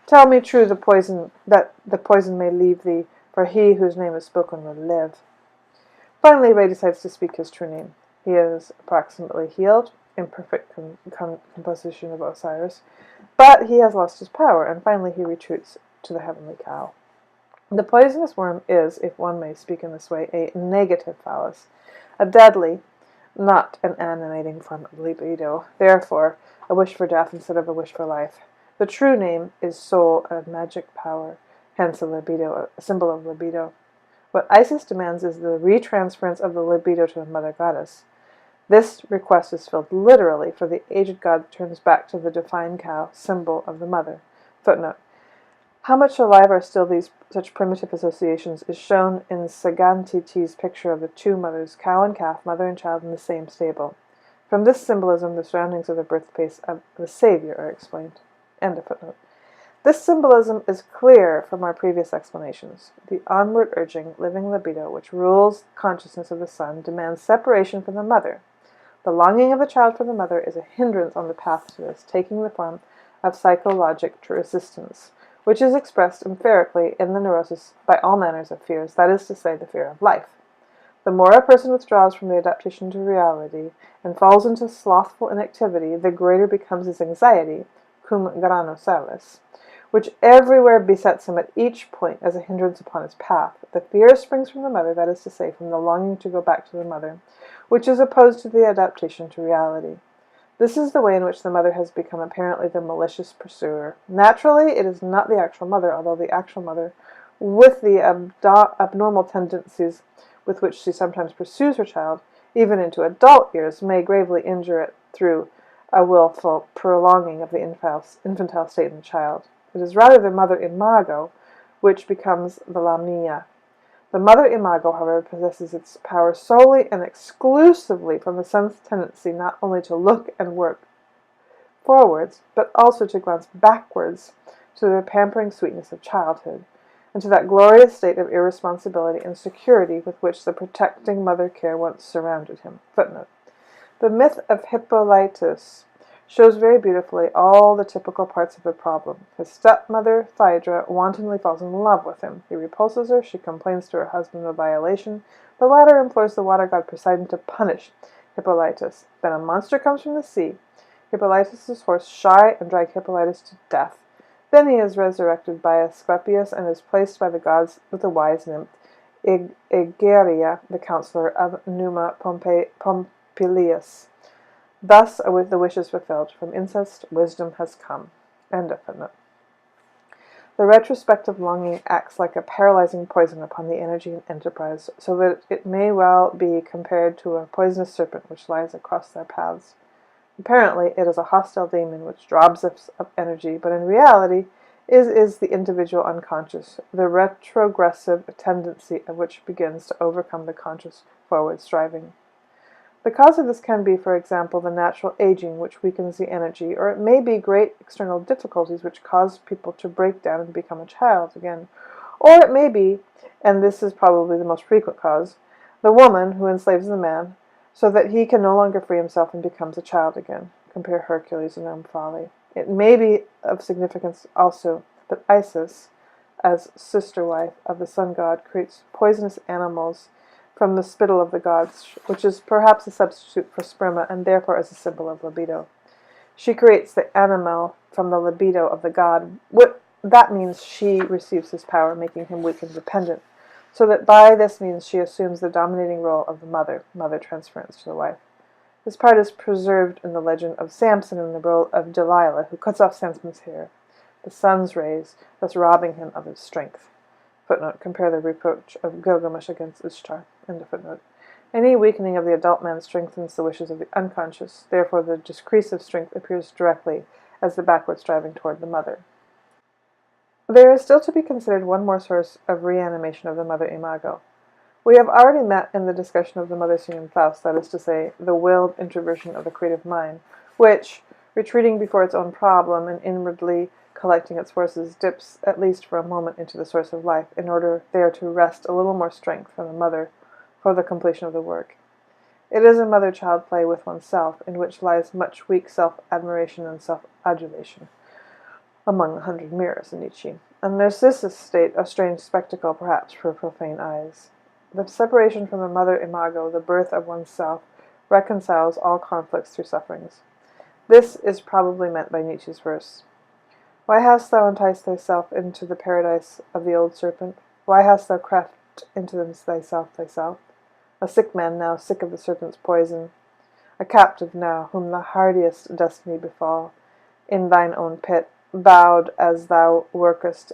Tell me true the poison, that the poison may leave thee, for he whose name is spoken will live." Finally, Re decides to speak his true name. He is approximately healed, in perfect composition of Osiris, but he has lost his power, and finally he retreats to the heavenly cow. The poisonous worm is, if one may speak in this way, a negative phallus, a deadly, not an animating form of libido, therefore a wish for death instead of a wish for life. The true name is soul and magic power, hence a symbol of libido. What Isis demands is the retransference of the libido to the mother goddess. This request is filled literally, for the aged god turns back to the defined cow, symbol of the mother. Footnote. How much alive are still these such primitive associations is shown in Sagantiti's picture of the two mothers, cow and calf, mother and child, in the same stable. From this symbolism, the surroundings of the birthplace of the Savior are explained. End of footnote. This symbolism is clear from our previous explanations. The onward urging, living libido, which rules consciousness of the son, demands separation from the mother. The longing of the child for the mother is a hindrance on the path to this, taking the form of psychologic resistance, which is expressed empirically in the neurosis by all manners of fears, that is to say, the fear of life. The more a person withdraws from the adaptation to reality and falls into slothful inactivity, the greater becomes his anxiety, cum grano salis, which everywhere besets him at each point as a hindrance upon his path. The fear springs from the mother, that is to say, from the longing to go back to the mother, which is opposed to the adaptation to reality. This is the way in which the mother has become apparently the malicious pursuer. Naturally, it is not the actual mother, although the actual mother with the abnormal tendencies with which she sometimes pursues her child, even into adult years, may gravely injure it through a willful prolonging of the infantile state in the child. It is rather the mother imago which becomes the lamia. The mother imago, however, possesses its power solely and exclusively from the son's tendency not only to look and work forwards, but also to glance backwards to the pampering sweetness of childhood, and to that glorious state of irresponsibility and security with which the protecting mother care once surrounded him. Footnote. The myth of Hippolytus shows very beautifully all the typical parts of the problem. His stepmother, Phaedra, wantonly falls in love with him. He repulses her. She complains to her husband of violation. The latter implores the water god Poseidon to punish Hippolytus. Then a monster comes from the sea. Hippolytus' horse shy and drag Hippolytus to death. Then he is resurrected by Asclepius and is placed by the gods with the wise nymph Egeria, the counselor of Numa Pompilius. Thus, with the wishes fulfilled, from incest, wisdom has come. End of footnote. The retrospective longing acts like a paralyzing poison upon the energy and enterprise, so that it may well be compared to a poisonous serpent which lies across their paths. Apparently, it is a hostile demon which robs us of energy, but in reality is the individual unconscious, the retrogressive tendency of which begins to overcome the conscious forward striving. The cause of this can be, for example, the natural aging which weakens the energy, or it may be great external difficulties which cause people to break down and become a child again. Or it may be, and this is probably the most frequent cause, the woman who enslaves the man, so that he can no longer free himself and becomes a child again. Compare Hercules and Omphale. It may be of significance also that Isis, as sister wife of the sun god, creates poisonous animals from the spittle of the gods, which is perhaps a substitute for sperma and therefore is a symbol of libido. She creates the animal from the libido of the god. That means she receives his power, making him weak and dependent, so that by this means she assumes the dominating role of the mother transference to the wife. This part is preserved in the legend of Samson in the role of Delilah, who cuts off Samson's hair, the sun's rays, thus robbing him of his strength. Footnote. Compare the reproach of Gilgamesh against Ishtar. End of footnote. Any weakening of the adult man strengthens the wishes of the unconscious. Therefore, the decrease of strength appears directly as the backward striving toward the mother. There is still to be considered one more source of reanimation of the mother imago. We have already met in the discussion of the mother scene in Faust, that is to say, the willed introversion of the creative mind, which, retreating before its own problem and inwardly collecting its forces, dips at least for a moment into the source of life, in order there to wrest a little more strength from the mother for the completion of the work. It is a mother-child play with oneself, in which lies much weak self-admiration and self-adulation, among 100 mirrors in Nietzsche. A Narcissus state, a strange spectacle, perhaps, for profane eyes. The separation from the mother imago, the birth of oneself, reconciles all conflicts through sufferings. This is probably meant by Nietzsche's verse. Why hast thou enticed thyself into the paradise of the old serpent? Why hast thou crept into thyself? A sick man now, sick of the serpent's poison, a captive now, whom the hardiest destiny befall, in thine own pit, bowed as thou workest,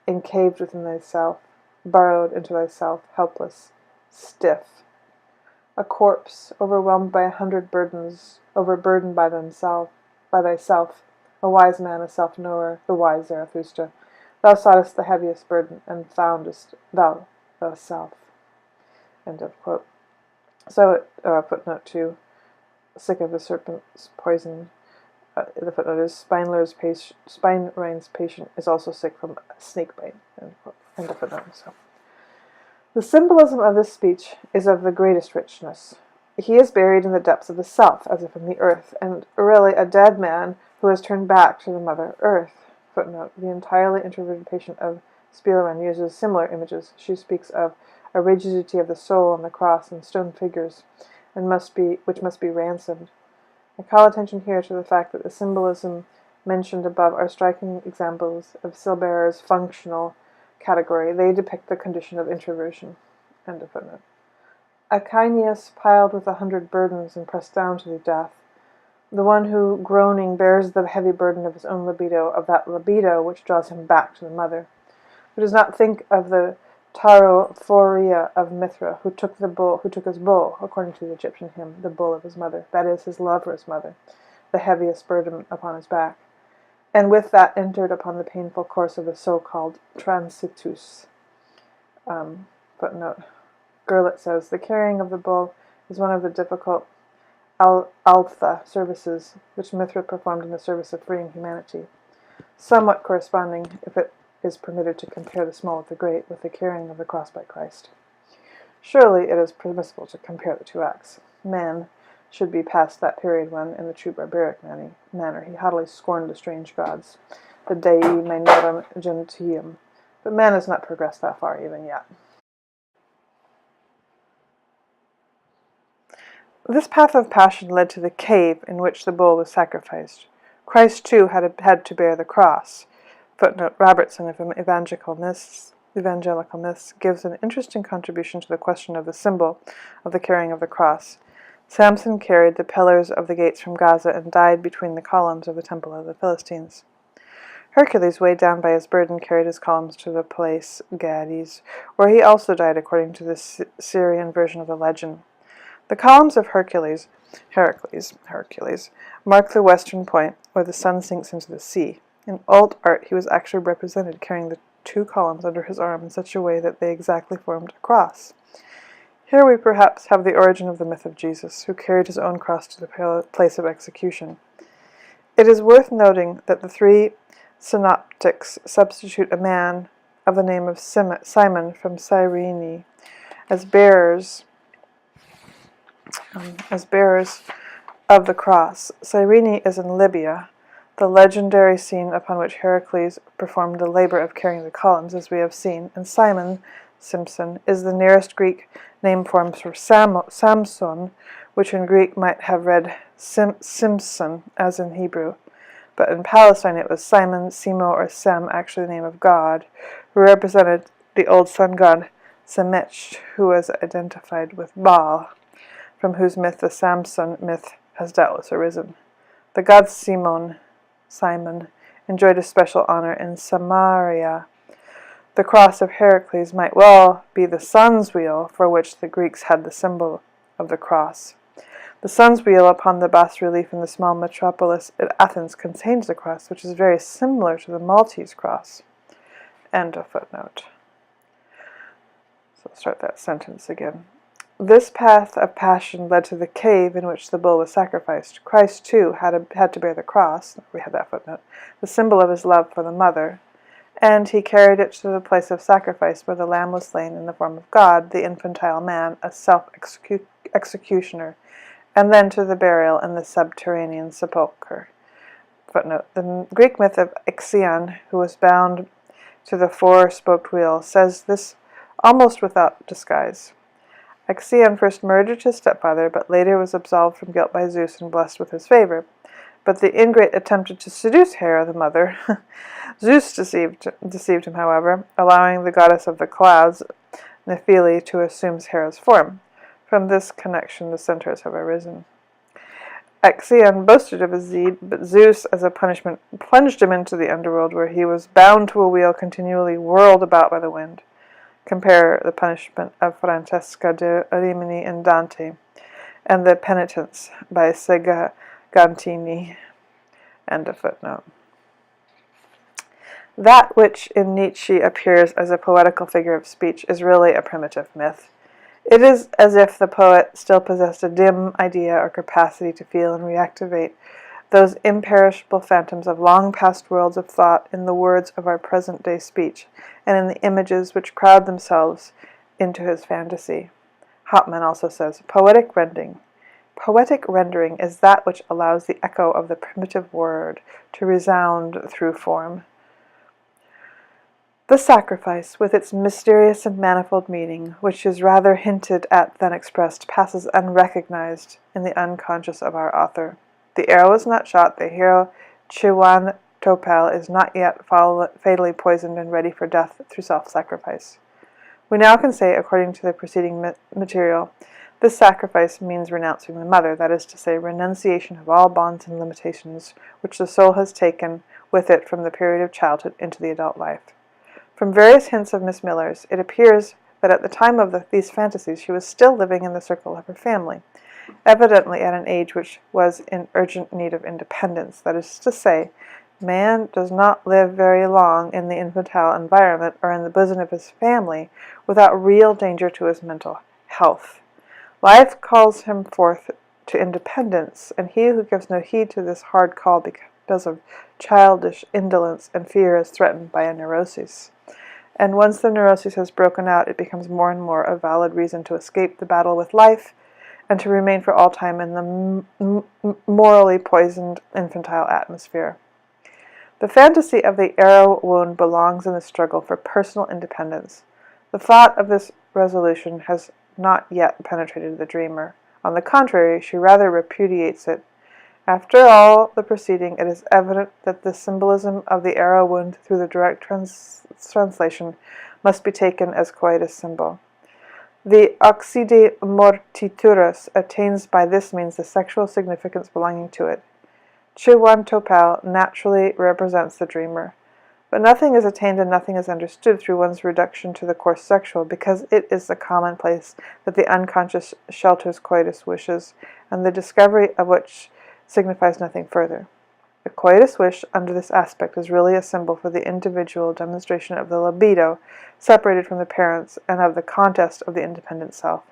encaved within thyself, burrowed into thyself, helpless, stiff. A corpse, overwhelmed by 100 burdens, overburdened by thyself, a wise man, a self-knower, the wise Zarathustra. Thou soughtest the heaviest burden, and foundest thou thyself. End of quote. So, footnote 2, sick of the serpent's poison. The footnote is, Spine-Rhine's patient is also sick from snake bite. End of footnote. So, the symbolism of this speech is of the greatest richness. He is buried in the depths of the self, as if in the earth, and really a dead man who has turned back to the Mother Earth. Footnote. The entirely introverted patient of Spielrein uses similar images. She speaks of a rigidity of the soul on the cross and stone figures, which must be ransomed. I call attention here to the fact that the symbolism mentioned above are striking examples of Silberer's functional category. They depict the condition of introversion. End of footnote. Achaeneas piled with 100 burdens and pressed down to the death. The one who, groaning, bears the heavy burden of his own libido, of that libido which draws him back to the mother. Who does not think of the Tarophoria of Mithra, who took his bull, according to the Egyptian hymn, the bull of his mother, that is, his love for his mother, the heaviest burden upon his back, and with that entered upon the painful course of the so-called transitus. Footnote. Gurlitt says, the carrying of the bull is one of the difficult altha services which Mithra performed in the service of freeing humanity, somewhat corresponding, if it is permitted to compare the small with the great, with the carrying of the cross by Christ. Surely it is permissible to compare the two acts. Man should be past that period when, in the true barbaric manner, he haughtily scorned the strange gods, the Dei Minorum Gentium, but man has not progressed that far even yet. This path of passion led to the cave in which the bull was sacrificed. Christ, too, had to bear the cross. Footnote. Robertson of Evangelical Myths gives an interesting contribution to the question of the symbol of the carrying of the cross. Samson carried the pillars of the gates from Gaza and died between the columns of the temple of the Philistines. Hercules, weighed down by his burden, carried his columns to the place Gades, where he also died according to the Syrian version of the legend. The columns of Hercules, mark the western point where the sun sinks into the sea. In old art, he was actually represented carrying the two columns under his arm in such a way that they exactly formed a cross. Here we perhaps have the origin of the myth of Jesus, who carried his own cross to the place of execution. It is worth noting that the three synoptics substitute a man of the name of Simon from Cyrene as bearers of the cross. Cyrene is in Libya, the legendary scene upon which Heracles performed the labor of carrying the columns, as we have seen, and Simpson, is the nearest Greek name form for Samson, which in Greek might have read Simpson, as in Hebrew. But in Palestine it was Simon, Simo, or Sem, actually the name of God, who represented the old sun god Semech, who was identified with Baal, from whose myth the Samson myth has doubtless arisen. The god Simon enjoyed a special honor in Samaria. The cross of Heracles might well be the sun's wheel, for which the Greeks had the symbol of the cross. The sun's wheel upon the bas-relief in the small metropolis at Athens contains the cross, which is very similar to the Maltese cross. End of footnote. So I'll start that sentence again. This path of passion led to the cave in which the bull was sacrificed. Christ, too, had to bear the cross, we had that footnote, the symbol of his love for the mother, and he carried it to the place of sacrifice where the lamb was slain in the form of God, the infantile man, a self-executioner, and then to the burial in the subterranean sepulchre. Footnote. The Greek myth of Ixion, who was bound to the four-spoked wheel, says this almost without disguise. Ixion first murdered his stepfather, but later was absolved from guilt by Zeus and blessed with his favor. But the ingrate attempted to seduce Hera, the mother. Zeus deceived him, however, allowing the goddess of the clouds, Nephele, to assume Hera's form. From this connection, the centaurs have arisen. Ixion boasted of his deed, but Zeus, as a punishment, plunged him into the underworld, where he was bound to a wheel continually whirled about by the wind. Compare the punishment of Francesca de Rimini in Dante, and the penitence by Segantini. End of footnote. That which in Nietzsche appears as a poetical figure of speech is really a primitive myth. It is as if the poet still possessed a dim idea or capacity to feel and reactivate those imperishable phantoms of long-past worlds of thought in the words of our present-day speech, and in the images which crowd themselves into his fantasy. Hauptmann also says, Poetic rendering is that which allows the echo of the primitive word to resound through form. The sacrifice, with its mysterious and manifold meaning, which is rather hinted at than expressed, passes unrecognized in the unconscious of our author. The arrow is not shot, the hero Chiwan Topal is not yet fatally poisoned and ready for death through self-sacrifice. We now can say, according to the preceding material, this sacrifice means renouncing the mother, that is to say, renunciation of all bonds and limitations which the soul has taken with it from the period of childhood into the adult life. From various hints of Miss Miller's, it appears that at the time of these fantasies she was still living in the circle of her family, evidently at an age which was in urgent need of independence. That is to say, man does not live very long in the infantile environment or in the bosom of his family without real danger to his mental health. Life calls him forth to independence, and he who gives no heed to this hard call because of childish indolence and fear is threatened by a neurosis. And once the neurosis has broken out, it becomes more and more a valid reason to escape the battle with life and to remain for all time in the morally poisoned infantile atmosphere. The fantasy of the arrow wound belongs in the struggle for personal independence. The thought of this resolution has not yet penetrated the dreamer. On the contrary, she rather repudiates it. After all the proceeding, it is evident that the symbolism of the arrow wound through the direct translation must be taken as quite a symbol. The occide mortituris attains by this means the sexual significance belonging to it. Chiwantopal naturally represents the dreamer. But nothing is attained and nothing is understood through one's reduction to the coarse sexual, because it is the commonplace that the unconscious shelters coitus wishes, and the discovery of which signifies nothing further. The coitus wish, under this aspect, is really a symbol for the individual demonstration of the libido, separated from the parents, and of the contest of the independent self.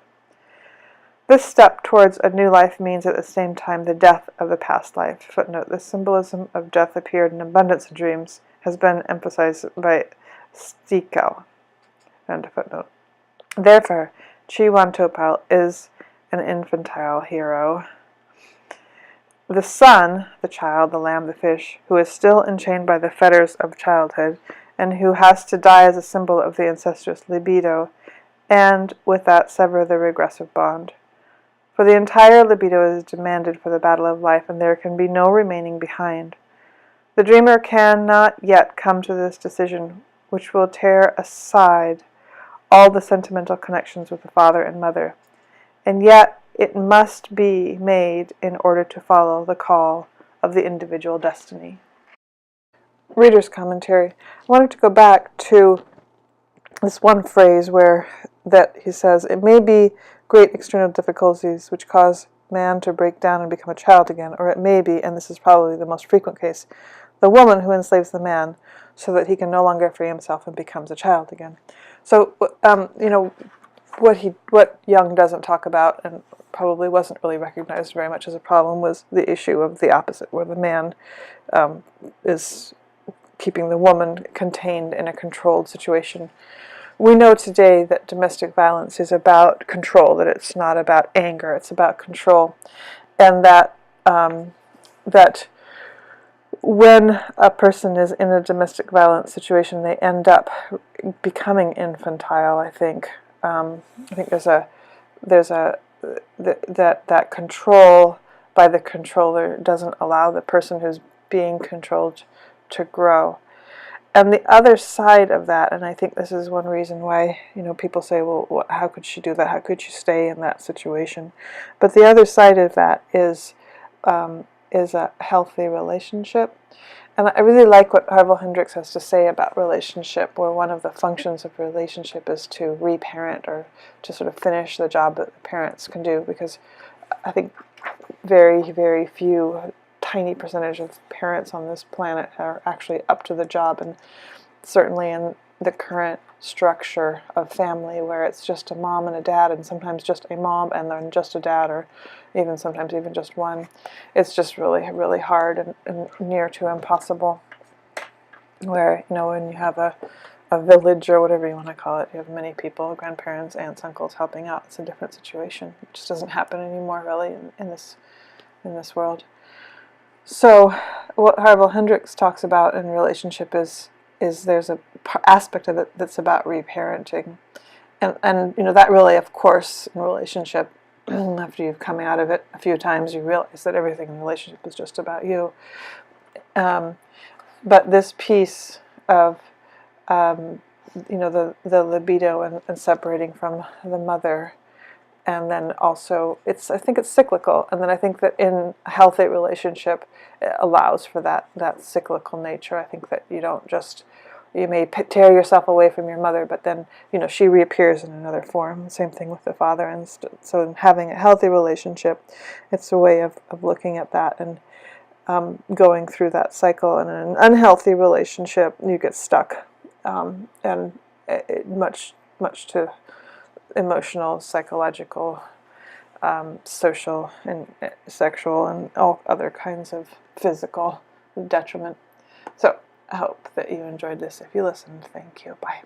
This step towards a new life means at the same time the death of the past life. Footnote: the symbolism of death appeared in abundance in dreams, has been emphasized by Stikal. End of footnote. Therefore, Chiwantopal is an infantile hero. The son, the child, the lamb, the fish, who is still enchained by the fetters of childhood, and who has to die as a symbol of the incestuous libido, and with that sever the regressive bond. For the entire libido is demanded for the battle of life, and there can be no remaining behind. The dreamer cannot yet come to this decision, which will tear aside all the sentimental connections with the father and mother, and yet it must be made in order to follow the call of the individual destiny. Reader's commentary. I wanted to go back to this one phrase that he says, "It may be great external difficulties which cause man to break down and become a child again, or it may be, and this is probably the most frequent case, the woman who enslaves the man so that he can no longer free himself and becomes a child again." So, what Jung doesn't talk about, and probably wasn't really recognized very much as a problem, was the issue of the opposite, where the man is keeping the woman contained in a controlled situation. We know today that domestic violence is about control, that it's not about anger, it's about control, and that when a person is in a domestic violence situation, they end up becoming infantile. I think that control by the controller doesn't allow the person who's being controlled to grow. And the other side of that, and I think this is one reason why people say, well, how could she do that? How could she stay in that situation? But the other side of that is a healthy relationship. And I really like what Harville Hendricks has to say about relationship, where one of the functions of relationship is to reparent, or to sort of finish the job that the parents can do, because I think very, very few, tiny percentage of parents on this planet are actually up to the job, and certainly in the current structure of family, where it's just a mom and a dad, and sometimes just a mom and then just a dad, or even sometimes even just one, it's just really, really hard and near to impossible. Where, when you have a village, or whatever you want to call it, you have many people, grandparents, aunts, uncles helping out. It's a different situation. It just doesn't happen anymore, really, in this world. So, what Harville Hendricks talks about in relationship is there's a aspect of it that's about reparenting, and that really, of course, in relationship, after you've come out of it a few times, you realize that everything in the relationship is just about you. But this piece of the libido and separating from the mother, and then also I think it's cyclical, and then I think that in a healthy relationship it allows for that cyclical nature. I think that you don't just You may tear yourself away from your mother, but then, she reappears in another form. Same thing with the father. And so in having a healthy relationship, it's a way of looking at that and going through that cycle. And in an unhealthy relationship, you get stuck, and much to emotional, psychological, social, and sexual, and all other kinds of physical detriment. So I hope that you enjoyed this. If you listened, thank you. Bye.